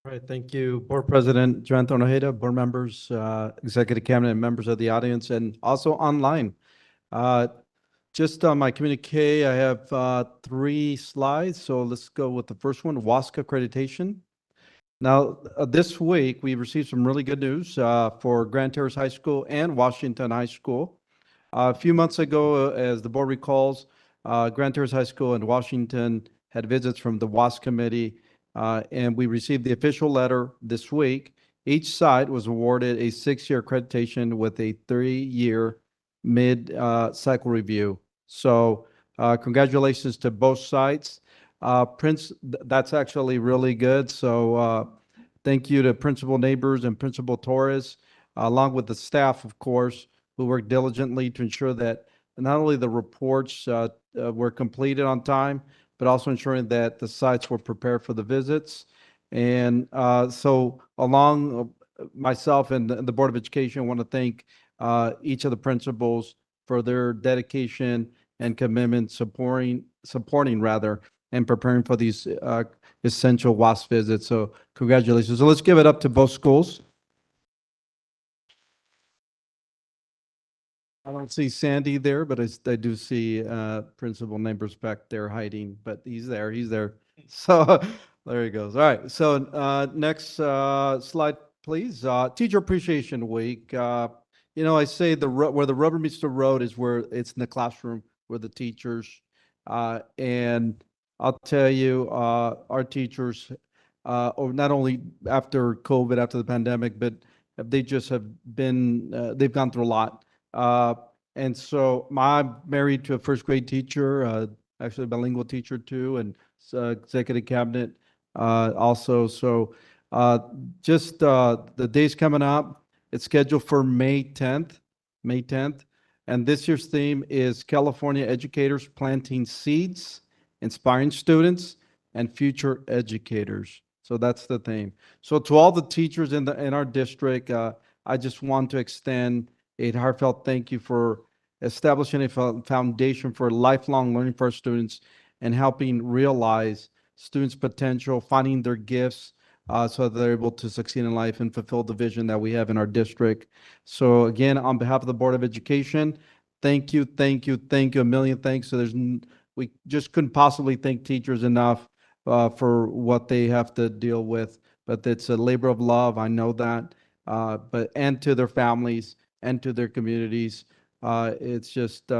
All right, thank you, Board President Joanne Ojeda, board members, executive cabinet, members of the audience, and also online. Just on my communique, I have 3 slides, so let's go with the first one, WASC accreditation. Now, this week, we received some really good news for Grand Terrace High School and Washington High School. A few months ago, as the board recalls, Grand Terrace High School and Washington had visits from the WASC committee, and we received the official letter this week. Each site was awarded a 6-year accreditation with a 3-year mid-cycle review. So congratulations to both sites. That's actually really good. So thank you to Principal Neighbors and Principal Torres, along with the staff, of course, who worked diligently to ensure that not only the reports were completed on time, but also ensuring that the sites were prepared for the visits. And so along myself and the Board of Education, I want to thank each of the principals for their dedication and commitment supporting and preparing for these essential WASP visits. So congratulations. So let's give it up to both schools. I don't see Sandy there, but I do see Principal Neighbors back there hiding, but he's there. So there he goes. All right. So next slide, please. Teacher Appreciation Week. I say where the rubber meets the road is where it's in the classroom, where the teachers and I'll tell you, our teachers, or not only after COVID, after the pandemic, but they just have been, they've gone through a lot. And so I'm married to a first grade teacher, actually a bilingual teacher too, and executive cabinet also. So just the days coming up, it's scheduled for May 10th, May 10th. And this year's theme is California Educators Planting Seeds, Inspiring Students and Future Educators. So that's the theme. So to all the teachers in our district, I just want to extend a heartfelt thank you for establishing a foundation for lifelong learning for our students and helping realize students' potential, finding their gifts, so that they're able to succeed in life and fulfill the vision that we have in our district. So again, on behalf of the Board of Education, thank you, thank you, thank you, a million thanks. So we just couldn't possibly thank teachers enough for what they have to deal with. But it's a labor of love, I know that. And to their families and to their communities. It's just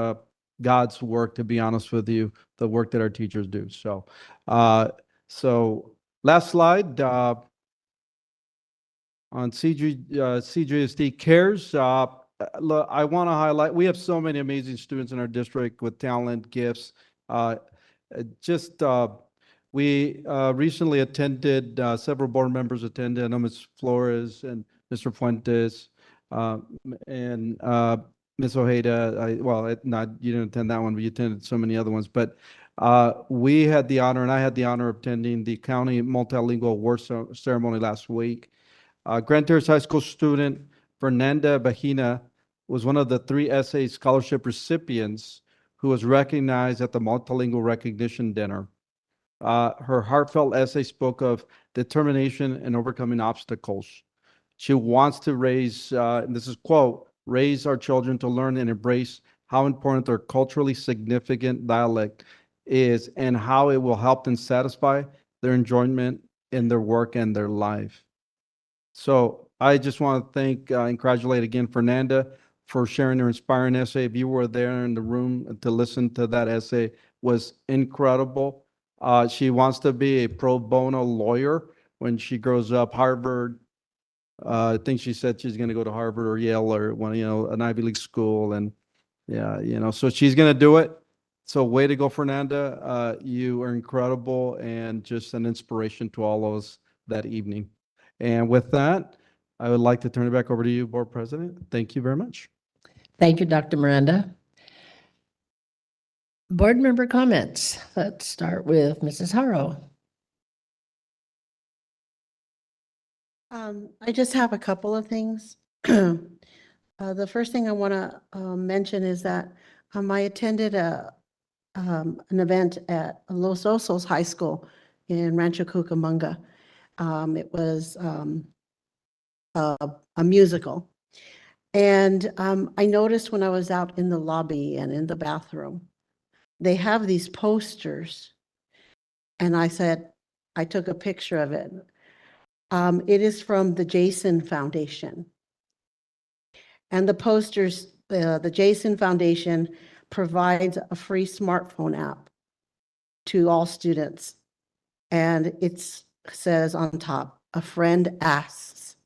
God's work, to be honest with you, the work that our teachers do. So, last slide on CJUSD Cares. Look, I want to highlight, we have so many amazing students in our district with talent, gifts. We recently attended, several board members attended. I know Ms. Flores and Mr. Fuentes and Ms. Ojeda. You didn't attend that one, but you attended so many other ones. But we had the honor, and I had the honor of attending the County Multilingual Award Ceremony last week. Grand Terrace High School student Fernanda Bahina was one of the 3 essay scholarship recipients who was recognized at the Multilingual Recognition Dinner. Her heartfelt essay spoke of determination and overcoming obstacles. She wants to raise, and this is quote, raise our children to learn and embrace how important their culturally significant dialect is and how it will help them satisfy their enjoyment in their work and their life. So I just want to thank and congratulate again Fernanda for sharing her inspiring essay. If you were there in the room to listen to that essay, was incredible. She wants to be a pro bono lawyer when she grows up. Harvard, I think she said she's going to go to Harvard or Yale or an Ivy League school, and so she's going to do it. So way to go, Fernanda. You are incredible and just an inspiration to all of us that evening. And with that, I would like to turn it back over to you, Board President. Thank you very much. Thank you, Dr. Miranda. Board member comments. Let's start with Mrs. Haro. I just have a couple of things. The first thing I want to mention is that I attended an event at Los Osos High School in Rancho Cucamonga. It was a musical. And I noticed when I was out in the lobby and in the bathroom, they have these posters. And I took a picture of it. It is from the Jason Foundation. And the posters, the Jason Foundation provides a free smartphone app to all students. And it says on top, a friend asks.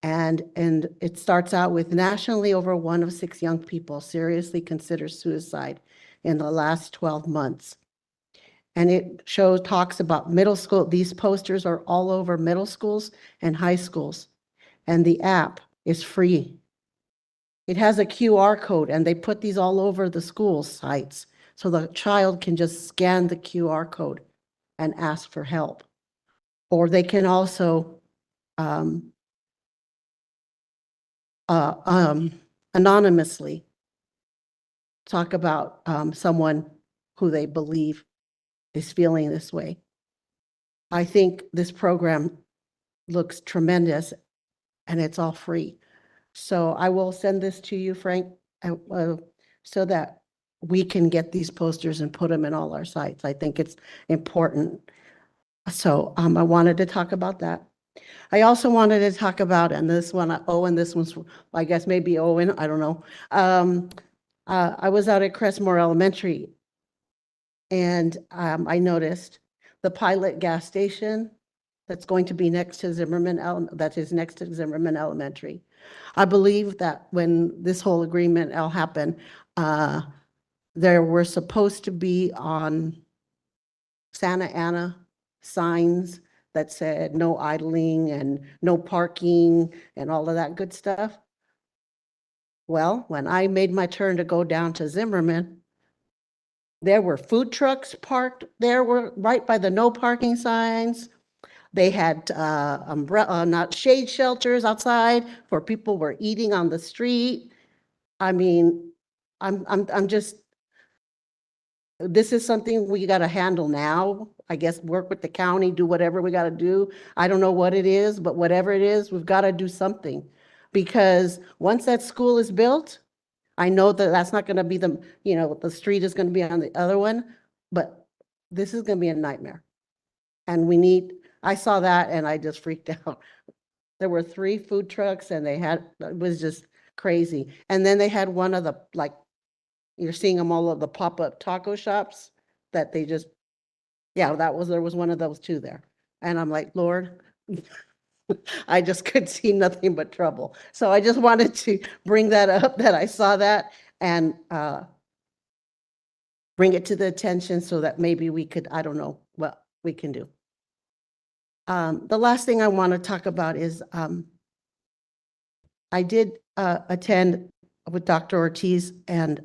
And it starts out with nationally over 1 of 6 young people seriously consider suicide in the last 12 months. And it talks about middle school. These posters are all over middle schools and high schools. And the app is free. It has a QR code, and they put these all over the school sites. So the child can just scan the QR code and ask for help. Or they can also anonymously talk about someone who they believe is feeling this way. I think this program looks tremendous, and it's all free. So I will send this to you, Frank, so that we can get these posters and put them in all our sites. I think it's important. So I wanted to talk about that. I also wanted to talk about, and this one, Owen, this one's, I guess maybe Owen, I don't know. I was out at Crestmore Elementary And I noticed the pilot gas station that's going to be next to that is next to Zimmerman Elementary. I believe that when this whole agreement all happened, there were supposed to be on Santa Ana signs that said no idling and no parking and all of that good stuff. Well, when I made my turn to go down to Zimmerman, there were food trucks parked there, were right by the no parking signs. They had not shade shelters outside for people were eating on the street. I mean, I'm just, this is something we got to handle now. I guess work with the county, do whatever we got to do. I don't know what it is, but whatever it is, we've got to do something. Because once that school is built, I know that that's not going to be the street is going to be on the other one, but this is going to be a nightmare. And I saw that and I just freaked out. There were 3 food trucks and it was just crazy. And then they had one of the, like, you're seeing them all of the pop-up taco shops that they just, yeah, there was one of those too there. And I'm like, Lord, I just could see nothing but trouble. So I just wanted to bring that up, that I saw that and bring it to the attention so that maybe we could, I don't know what we can do. The last thing I want to talk about is I did attend with Dr. Ortiz and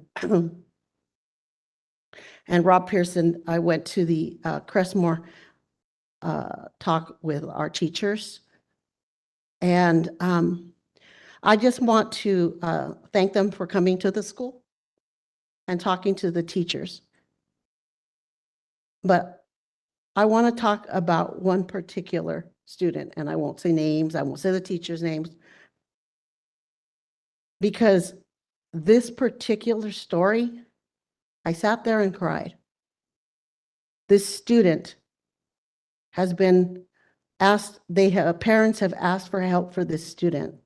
Rob Pearson. I went to the Crestmore talk with our teachers. And I just want to thank them for coming to the school and talking to the teachers. But I want to talk about one particular student, and I won't say names, I won't say the teachers' names, because this particular story, I sat there and cried. This student has been asked, parents have asked for help for this student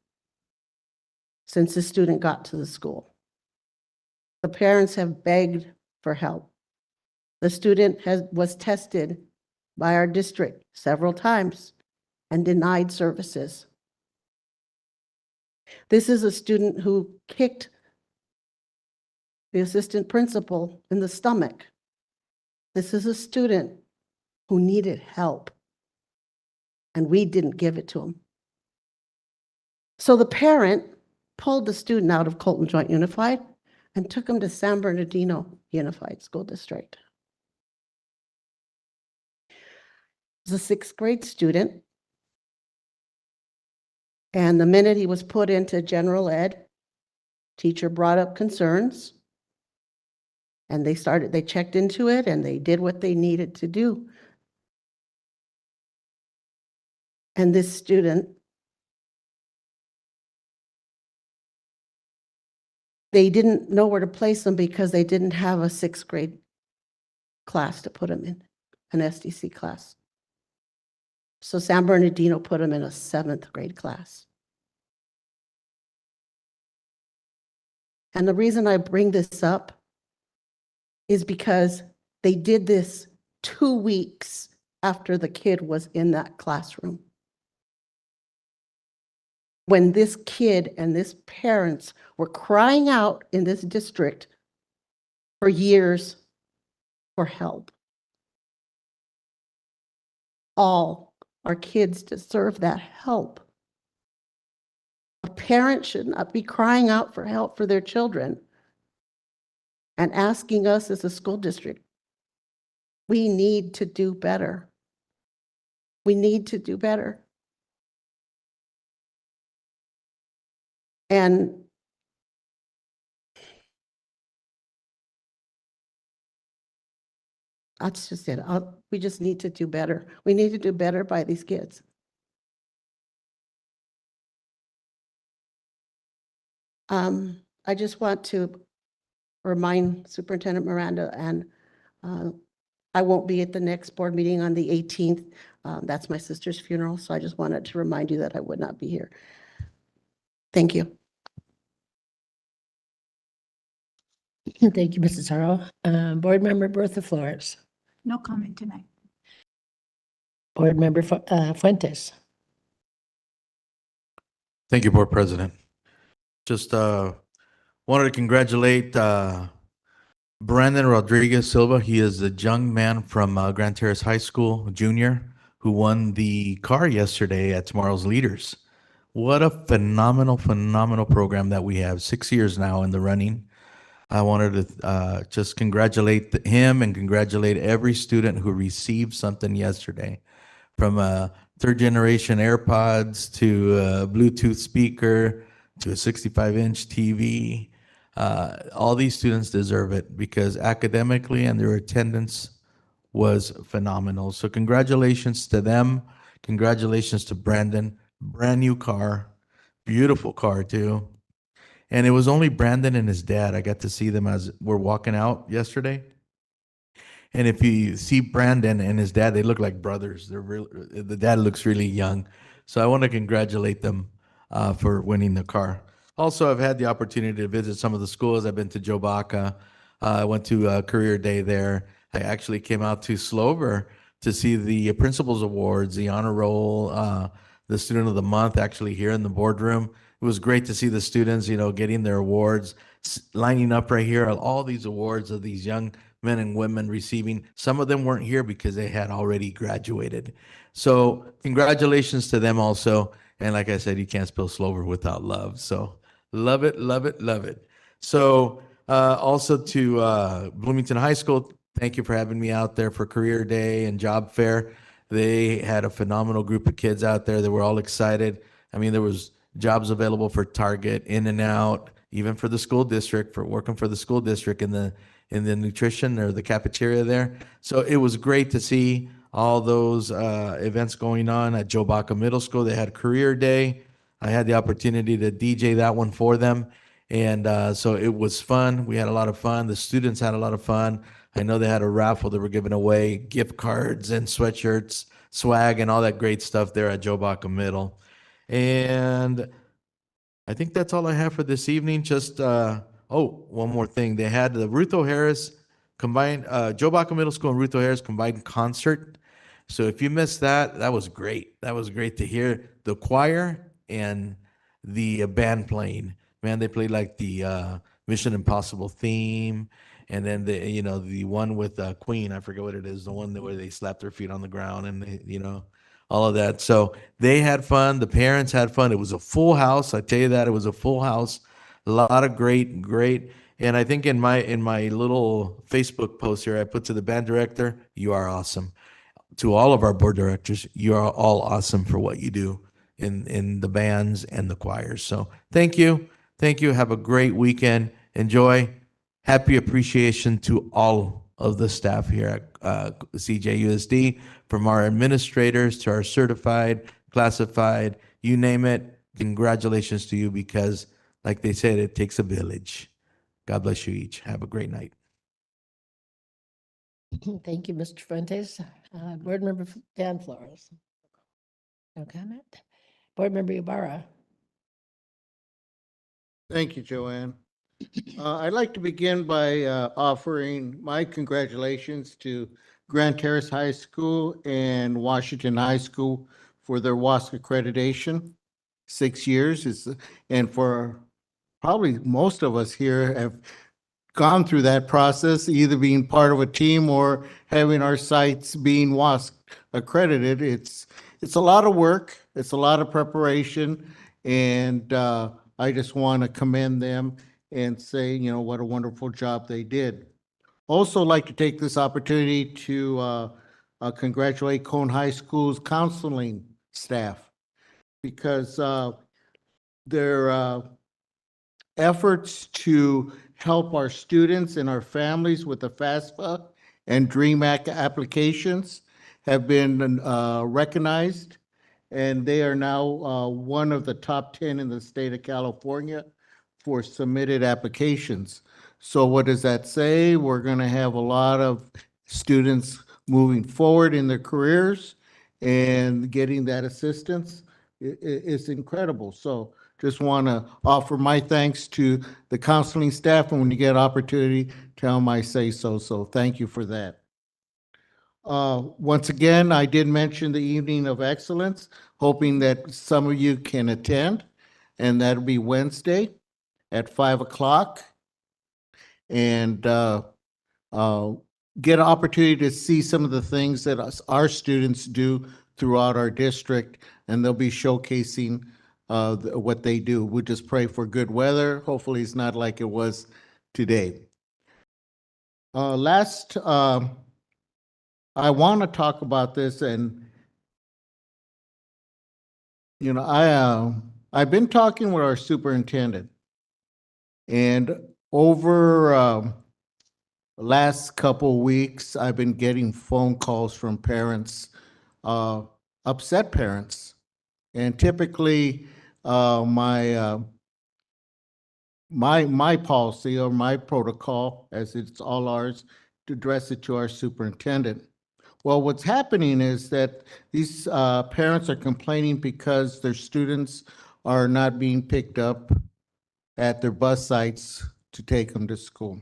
since the student got to the school. The parents have begged for help. The student was tested by our district several times and denied services. This is a student who kicked the assistant principal in the stomach. This is a student who needed help, and we didn't give it to him. So the parent pulled the student out of Colton Joint Unified and took him to San Bernardino Unified School District. He was a 6th grade student, and the minute he was put into general ed, teacher brought up concerns, and they checked into it, and they did what they needed to do. And this student, they didn't know where to place him because they didn't have a 6th grade class to put him in, an SDC class. So San Bernardino put him in a 7th grade class. And the reason I bring this up is because they did this 2 weeks after the kid was in that classroom. When this kid and this parents were crying out in this district for years for help. All our kids deserve that help. A parent should not be crying out for help for their children and asking us as a school district. We need to do better. We need to do better. And that's just it. We just need to do better. We need to do better by these kids. I just want to remind Superintendent Miranda, and I won't be at the next board meeting on the 18th. That's my sister's funeral, so I just wanted to remind you that I would not be here. Thank you. Thank you, Mrs. Haro. Board Member Bertha Flores. No comment tonight. Board Member Fuentes. Thank you, Board President. Just wanted to congratulate Brandon Rodriguez Silva. He is a young man from Grand Terrace High School, junior, who won the car yesterday at Tomorrow's Leaders. What a phenomenal, phenomenal program that we have. 6 years now in the running. I wanted to just congratulate him and congratulate every student who received something yesterday, from a third generation AirPods to a Bluetooth speaker to a 65-inch TV. All these students deserve it because academically and their attendance was phenomenal. So congratulations to them. Congratulations to Brandon. Brand new car, beautiful car too. And it was only Brandon and his dad. I got to see them as we're walking out yesterday. And if you see Brandon and his dad, they look like brothers. They're real. The dad looks really young. So I want to congratulate them for winning the car. Also, I've had the opportunity to visit some of the schools. I've been to Joe Baca. I went to Career Day there. I actually came out to Slover to see the Principals Awards, the Honor Roll, the Student of the Month actually here in the boardroom. It was great to see the students, getting their awards, lining up right here. All these awards of these young men and women receiving. Some of them weren't here because they had already graduated. So congratulations to them also. And like I said, you can't spell Slover without love. So love it, love it, love it. So also to Bloomington High School, thank you for having me out there for Career Day and Job Fair. They had a phenomenal group of kids out there. They were all excited. I mean, there was jobs available for Target, In-N-Out, even for the school district, for working for the school district in the nutrition or the cafeteria there. So it was great to see all those events going on at Joe Baca Middle School. They had Career Day. I had the opportunity to DJ that one for them. And so it was fun. We had a lot of fun. The students had a lot of fun. I know they had a raffle. They were giving away gift cards and sweatshirts, swag, and all that great stuff there at Joe Baca Middle. And I think that's all I have for this evening. Just, one more thing. They had the Ruth O'Harris combined, Joe Baca Middle School and Ruth O'Harris combined concert. So if you missed that, that was great. That was great to hear the choir and the band playing. Man, they played like the Mission Impossible theme. And then the one with Queen, I forget what it is, the one where they slap their feet on the ground and all of that. So they had fun. The parents had fun. It was a full house. I tell you that, it was a full house. A lot of great. And I think in my little Facebook post here, I put to the band director, you are awesome. To all of our board directors, you are all awesome for what you do in the bands and the choirs. So thank you. Thank you. Have a great weekend. Enjoy. Happy appreciation to all of the staff here at CJUSD, from our administrators to our certified, classified, you name it. Congratulations to you because, like they said, it takes a village. God bless you each. Have a great night. Thank you, Mr. Fuentes. Board Member Dan Flores. No comment. Board Member Ibarra. Thank you, Joanne. I'd like to begin by offering my congratulations to Grand Terrace High School and Washington High School for their WASC accreditation. 6 years and for probably most of us here have gone through that process, either being part of a team or having our sites being WASC accredited. It's a lot of work. It's a lot of preparation. And I just want to commend them and say, what a wonderful job they did. Also like to take this opportunity to congratulate Cone High School's counseling staff because their efforts to help our students and our families with the FAFSA and DREAM Act applications have been recognized, and they are now one of the top 10 in the state of California for submitted applications. So what does that say? We're going to have a lot of students moving forward in their careers, and getting that assistance is incredible. So just want to offer my thanks to the counseling staff, and when you get an opportunity, tell them I say so. So thank you for that. Once again, I did mention the Evening of Excellence, hoping that some of you can attend, and that'll be Wednesday at 5 o'clock. And get an opportunity to see some of the things that our students do throughout our district, and they'll be showcasing what they do. We just pray for good weather. Hopefully it's not like it was today. Last, I want to talk about this, and you know, I've been talking with our superintendent, and over last couple weeks, I've been getting phone calls from parents, upset parents, and typically my policy or my protocol, as it's all ours, to address it to our superintendent. Well, what's happening is that these parents are complaining because their students are not being picked up at their bus sites to take them to school.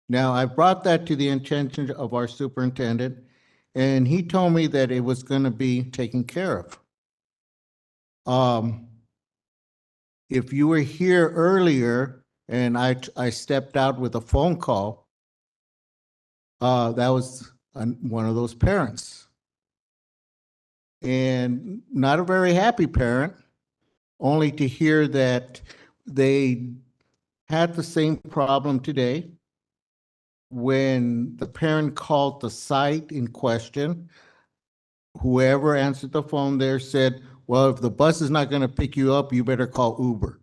Now, I brought that to the attention of our superintendent, and he told me that it was going to be taken care of. If you were here earlier and I stepped out with a phone call, that was one of those parents. And not a very happy parent, only to hear that they had the same problem today. When the parent called the site in question, whoever answered the phone there said, well, if the bus is not going to pick you up, you better call Uber.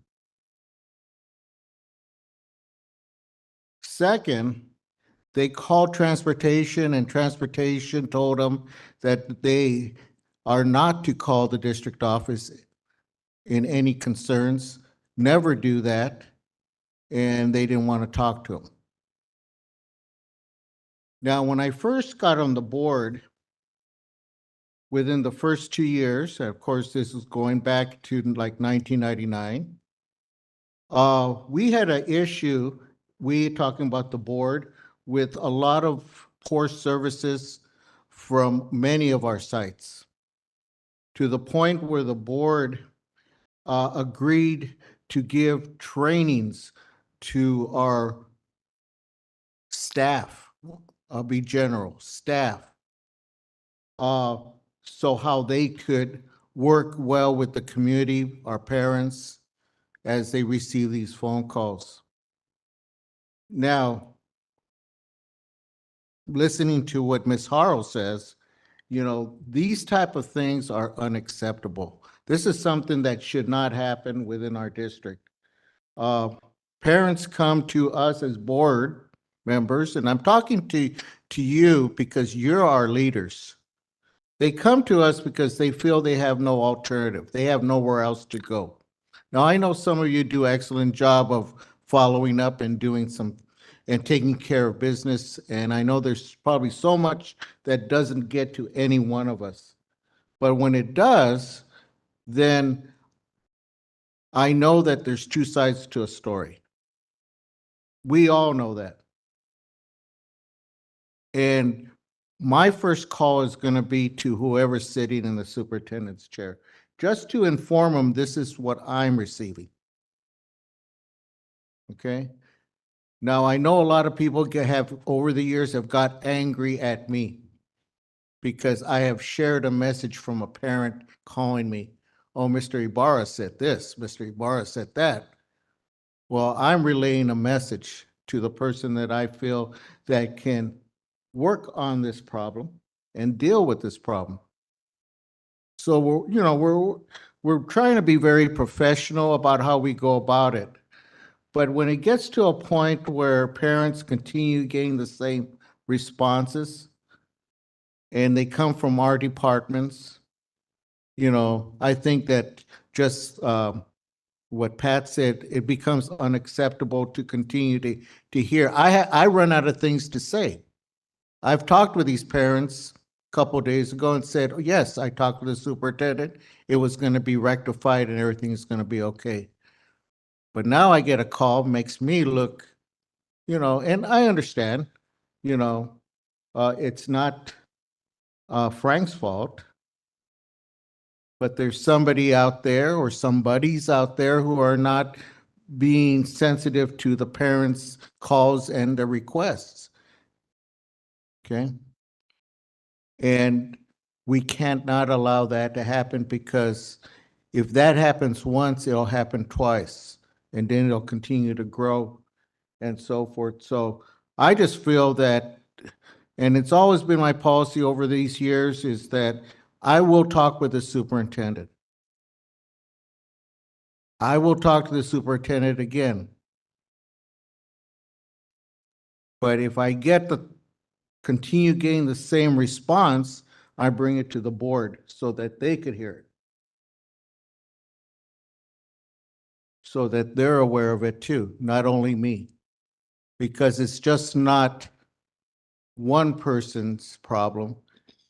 Second, they called transportation, and transportation told them that they are not to call the district office in any concerns, never do that, and they didn't want to talk to them. Now, when I first got on the board, within the first 2 years, of course, this is going back to like 1999, we had an issue, we talking about the board, with a lot of poor services from many of our sites, to the point where the board agreed to give trainings to our staff, I'll be general, staff, so how they could work well with the community, our parents, as they receive these phone calls. Now, listening to what Ms. Harrell says, you know, these type of things are unacceptable. This is something that should not happen within our district. Parents come to us as board members, and I'm talking to you because you're our leaders. They come to us because they feel they have no alternative. They have nowhere else to go. Now, I know some of you do an excellent job of following up and doing some and taking care of business. And I know there's probably so much that doesn't get to any one of us. But when it does, then I know that there's two sides to a story. We all know that. And my first call is going to be to whoever's sitting in the superintendent's chair, just to inform them this is what I'm receiving. Okay? Now, I know a lot of people have, over the years, have got angry at me because I have shared a message from a parent calling me, oh, Mr. Ibarra said this, Mr. Ibarra said that. Well, I'm relaying a message to the person that I feel that can work on this problem and deal with this problem. So we're trying to be very professional about how we go about it. But when it gets to a point where parents continue getting the same responses and they come from our departments, you know, I think that just what Pat said, it becomes unacceptable to continue to hear. I run out of things to say. I've talked with these parents couple days ago and said, "Oh, yes, I talked to the superintendent. It was going to be rectified and everything is going to be okay." But now I get a call, makes me look, and I understand, it's not Frank's fault, but there's somebody out there or somebody's out there who are not being sensitive to the parents' calls and the requests. Okay? And we can't not allow that to happen, because if that happens once, it'll happen twice, and then it'll continue to grow and so forth. So I just feel that, and it's always been my policy over these years, is that I will talk with the superintendent. I will talk to the superintendent again. But if I continue getting the same response, I bring it to the board so that they could hear it. So that they're aware of it too, not only me. Because it's just not one person's problem.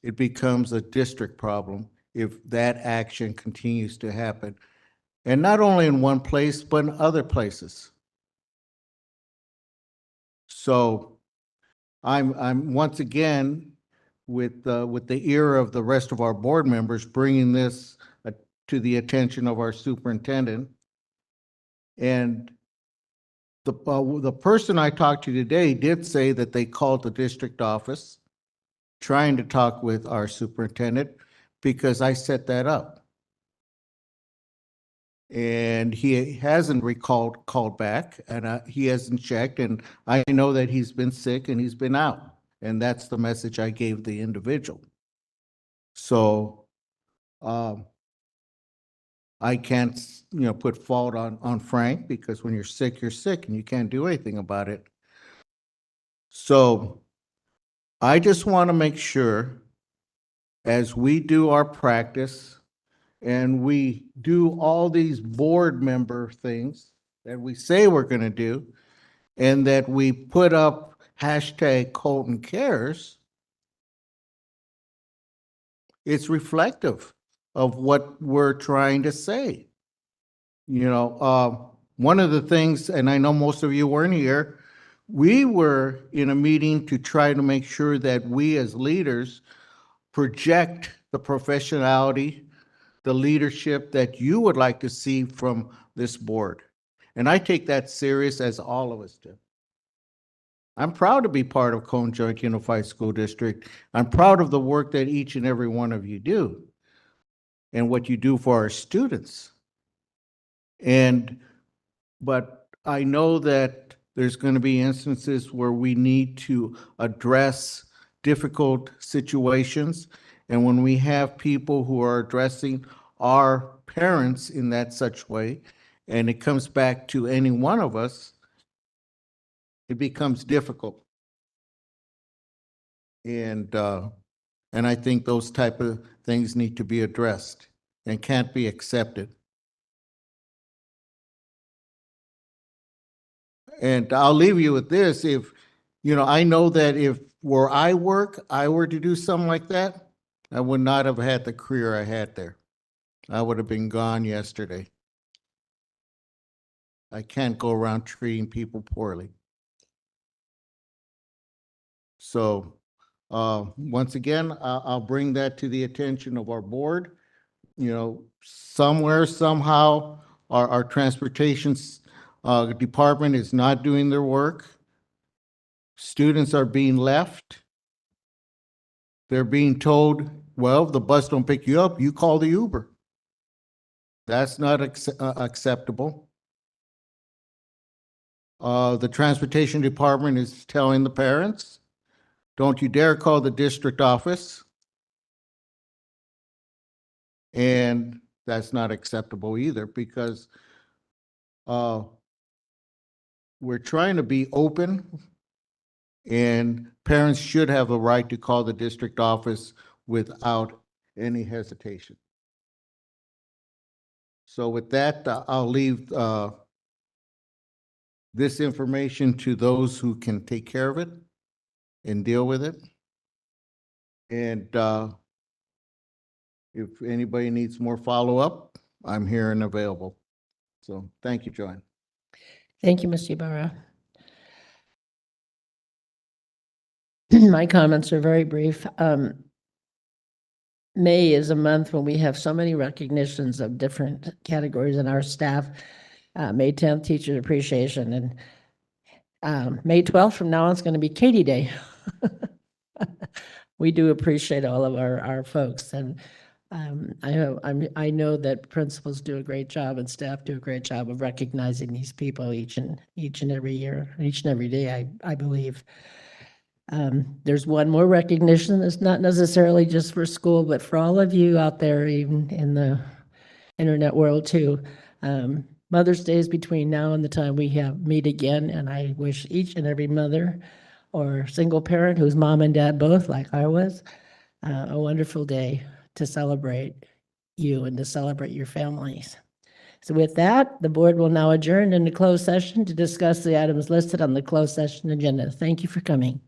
It becomes a district problem if that action continues to happen. And not only in one place, but in other places. So I'm once again, with the ear of the rest of our board members, bringing this to the attention of our superintendent. And the person I talked to today did say that they called the district office trying to talk with our superintendent, because I set that up. And he hasn't called back, and he hasn't checked, and I know that he's been sick and he's been out. And that's the message I gave the individual. So I can't, put fault on Frank, because when you're sick and you can't do anything about it. So I just want to make sure, as we do our practice and we do all these board member things that we say we're going to do, and that we put up hashtag Colton Cares, it's reflective of what we're trying to say. One of the things, and I know most of you weren't here, we were in a meeting to try to make sure that we as leaders project the professionality, the leadership that you would like to see from this board. And I take that serious, as all of us do. I'm proud to be part of Cone Joint Unified School District. I'm proud of the work that each and every one of you do and what you do for our students. But I know that there's going to be instances where we need to address difficult situations. And when we have people who are addressing our parents in that such way, and it comes back to any one of us, it becomes difficult. And I think those type of things need to be addressed and can't be accepted. And I'll leave you with this. If, I know that if where I work, I were to do something like that, I would not have had the career I had there. I would have been gone yesterday. I can't go around treating people poorly. So once again, I'll bring that to the attention of our board. Somewhere, somehow, our transportation department is not doing their work. Students are being left. They're being told, well, if the bus don't pick you up, you call the Uber. That's not acceptable. The transportation department is telling the parents, don't you dare call the district office. And that's not acceptable either, because we're trying to be open, and parents should have a right to call the district office without any hesitation. So with that, I'll leave this information to those who can take care of it and deal with it. And if anybody needs more follow-up, I'm here and available. So thank you, Joanne. Thank you, Mr. Ibarra. My comments are very brief. May is a month when we have so many recognitions of different categories in our staff. May 10th, Teacher Appreciation, and May 12th from now on, it's going to be Katie Day. We do appreciate all of our folks, and I know that principals do a great job and staff do a great job of recognizing these people each and every year, each and every day, I believe. There's one more recognition that's not necessarily just for school, but for all of you out there, even in the internet world too. Mother's Day is between now and the time we meet again, and I wish each and every mother or single parent whose mom and dad both, like I was, a wonderful day to celebrate you and to celebrate your families. So with that, the board will now adjourn into closed session to discuss the items listed on the closed session agenda. Thank you for coming.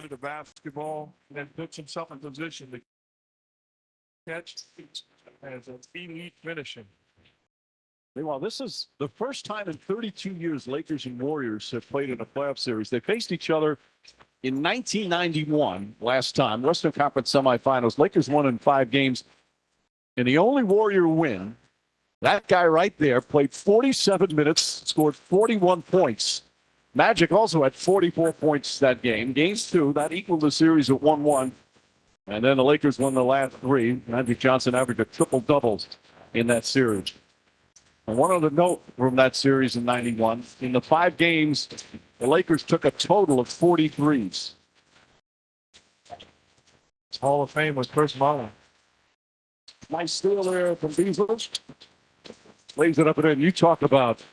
to the basketball and then puts himself in position to catch as an elite finishing. Meanwhile, this is the first time in 32 years Lakers and Warriors have played in a playoff series. They faced each other in 1991, last time, Western Conference semifinals. Lakers won in 5 games. And the only Warrior win, that guy right there played 47 minutes, scored 41 points. Magic also had 44 points that game. Games 2, that equaled the series at 1-1. And then the Lakers won the last 3. Magic Johnson averaged a triple-double in that series. And one other note from that series in 91, in the 5 games, the Lakers took a total of 43s. Hall of Fame was Chris Mullin. Nice steal there from Beasley. Lays it up and in. You talk about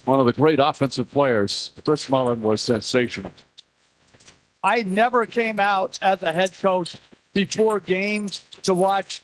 one of the great offensive players. Chris Mullin was sensational. I never came out as a head coach before games to watch,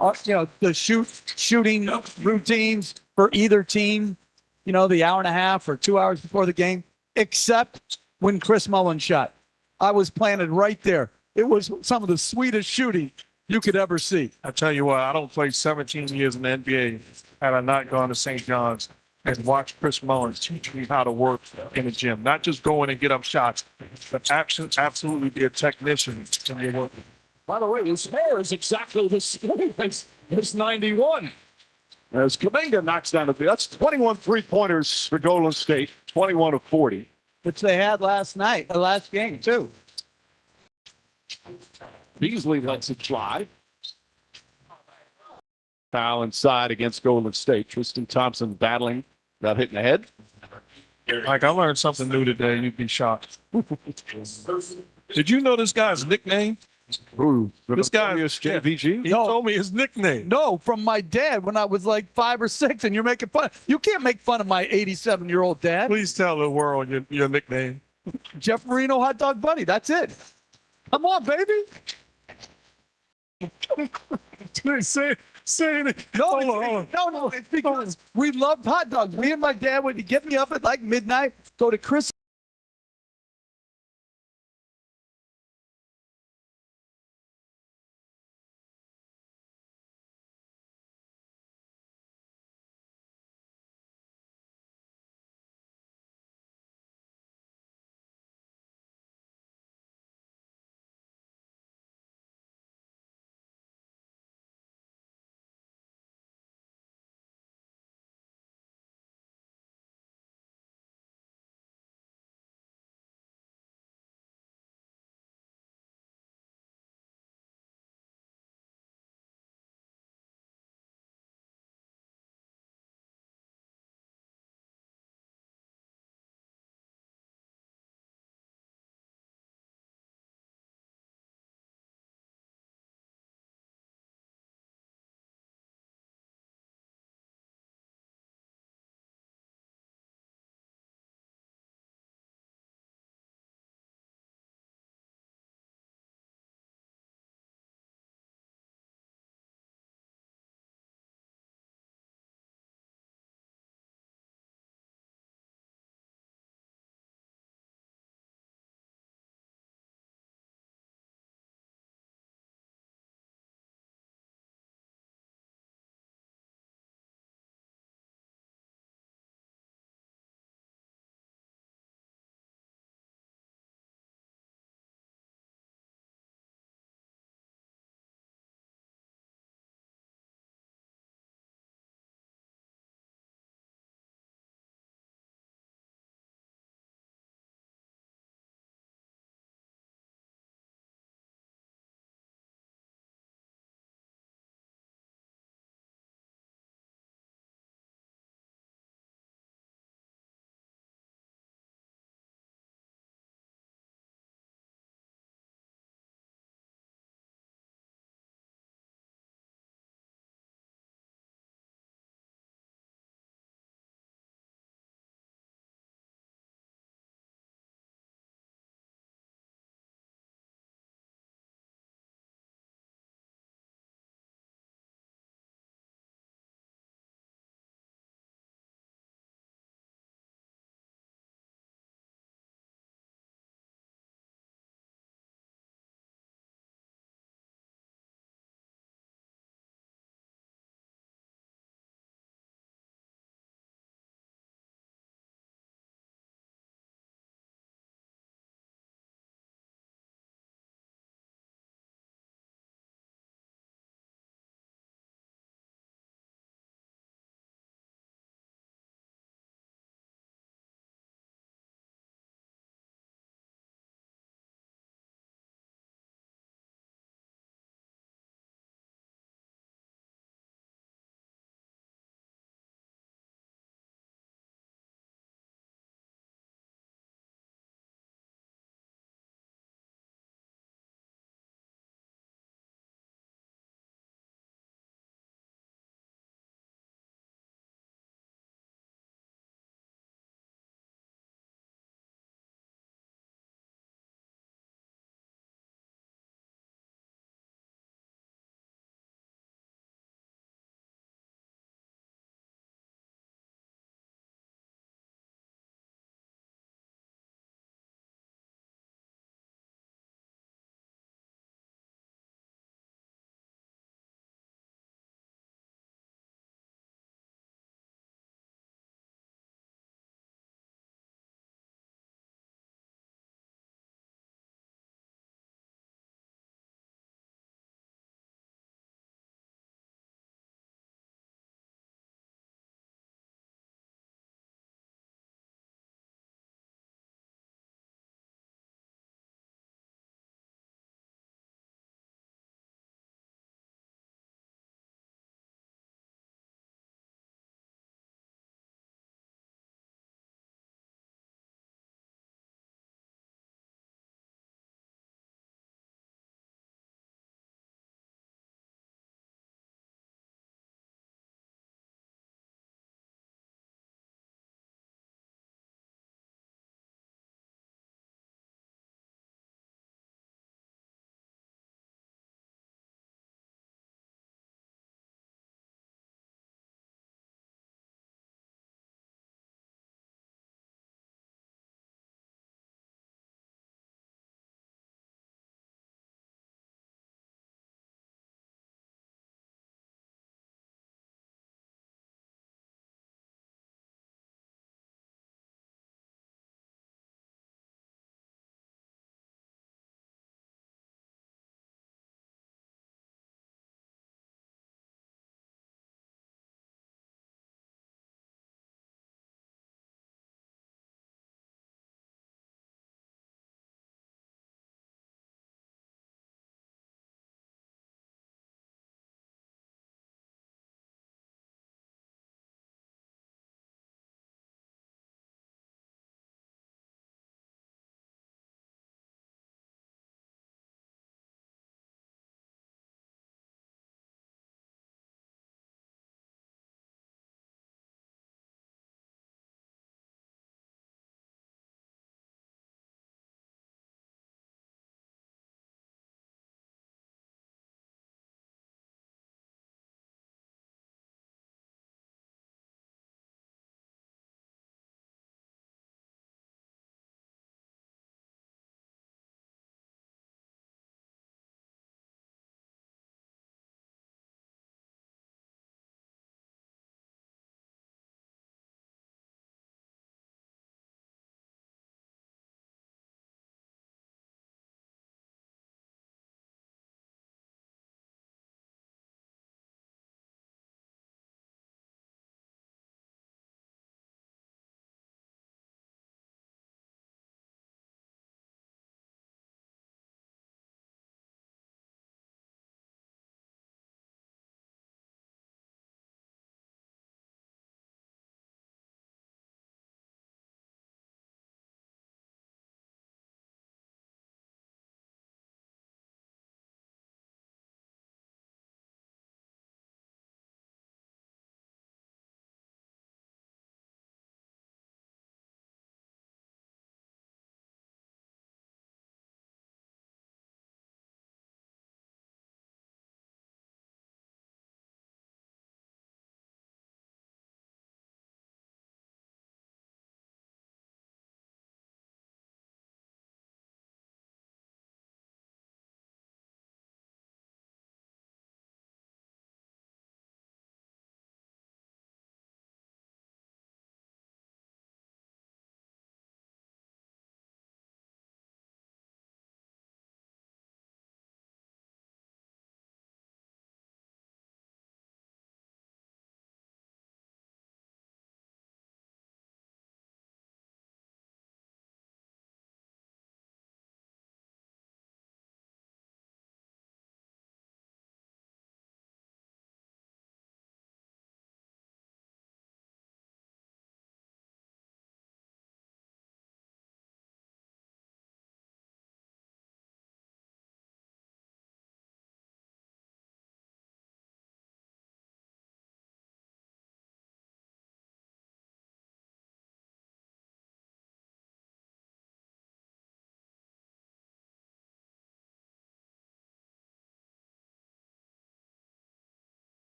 the shooting routines for either team, the hour and a half or 2 hours before the game, except when Chris Mullin shot. I was planted right there. It was some of the sweetest shooting you could ever see. I tell you what, I don't play 17 years in the NBA had I not gone to St. John's and watched Chris Mullin teach me how to work in the gym. Not just go in and get up shots, but absolutely be a technician in your work. By the way, his hair is exactly the same as 91. As Kuminga knocks down that's 21 three-pointers for Golden State, 21 of 40. Which they had last game, too. Beasley lets it fly. Foul inside against Golden State. Tristan Thompson battling, got hit in the head. Mike, I learned something new today. You'd be shocked. Did you know this guy's nickname? Who? This guy is JVG? He told me his nickname. No, from my dad when I was like 5 or 6, and you're making fun. You can't make fun of my 87-year-old dad. Please tell the world your nickname. Jeff Marino Hot Dog Buddy. That's it. Come on, baby. Say it. No, it's because we loved hot dogs. Me and my dad would get me up at like midnight, go to Chris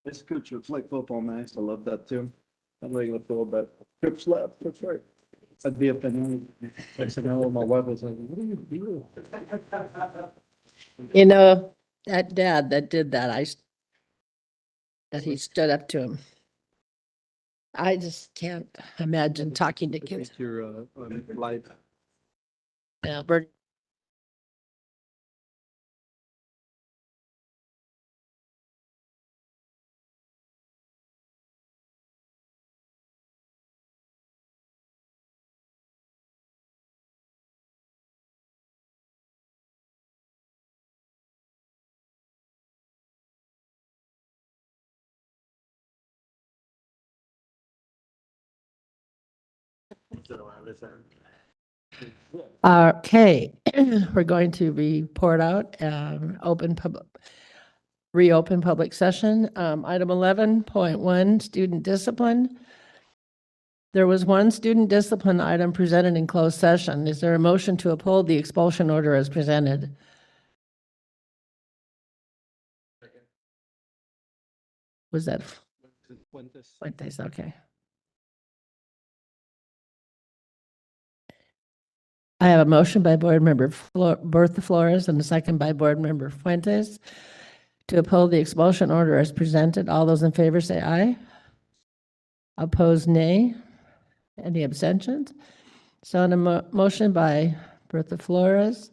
This coach looks like football, man. I used to love that too. I'm like a football, but trips left, that's right. I'd be up and next thing I know, my wife was like, what are you doing? You know, that dad that did that, that he stood up to him. I just can't imagine talking to kids. Your life. Yeah, Bert. Okay, we're going to report out, reopen public session. Item 11.1, student discipline. There was one student discipline item presented in closed session. Is there a motion to uphold the expulsion order as presented? Was that Fuentes? Okay. I have a motion by Board Member Bertha Flores and a second by Board Member Fuentes to uphold the expulsion order as presented. All those in favor say aye. Opposed, nay. Any abstentions? So on a motion by Bertha Flores,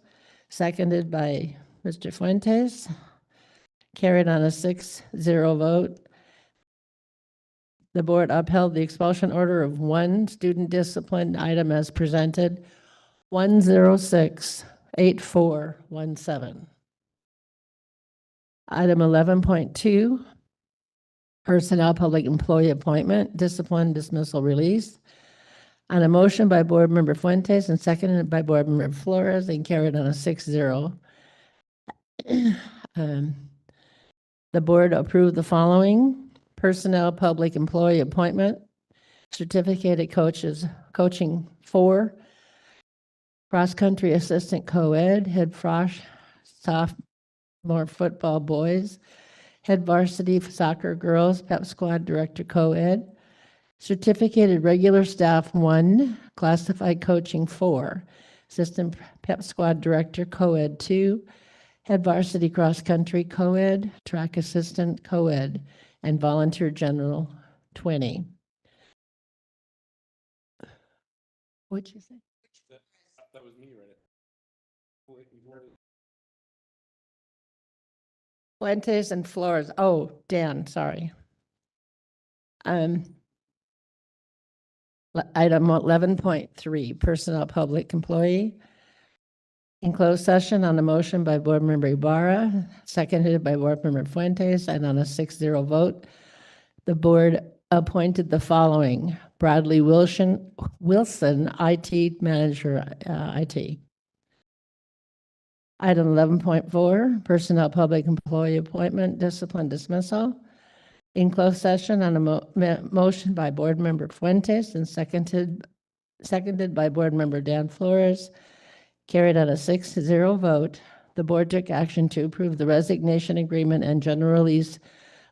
seconded by Mr. Fuentes, carried on a 6-0 vote. The board upheld the expulsion order of one student discipline item as presented, 106-8417. Item 11.2, personnel public employee appointment, discipline, dismissal, release. On a motion by Board Member Fuentes and seconded by Board Member Flores and carried on a 6-0. The board approved the following: personnel public employee appointment, certificated coaches, coaching 4, cross-country assistant co-ed, head frosh sophomore football boys, head varsity soccer girls, pep squad director co-ed, certificated regular staff 1, classified coaching 4, assistant pep squad director co-ed 2, head varsity cross country co-ed, track assistant co-ed, and volunteer general 20. What'd you say? That was me, right? Fuentes and Flores. Oh, Dan, sorry. Item 11.3, personnel public employee. In closed session on a motion by Board Member Ibarra, seconded by Board Member Fuentes, and on a 6-0 vote, the board appointed the following: Bradley Wilson, IT manager, IT. Item 11.4, personnel public employee appointment, discipline, dismissal. In closed session on a motion by Board Member Fuentes and seconded by Board Member Dan Flores, carried on a 6-0 vote, the board took action to approve the resignation agreement and general release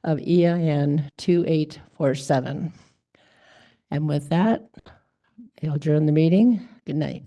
of EIN 2847. And with that, I'll adjourn the meeting. Good night.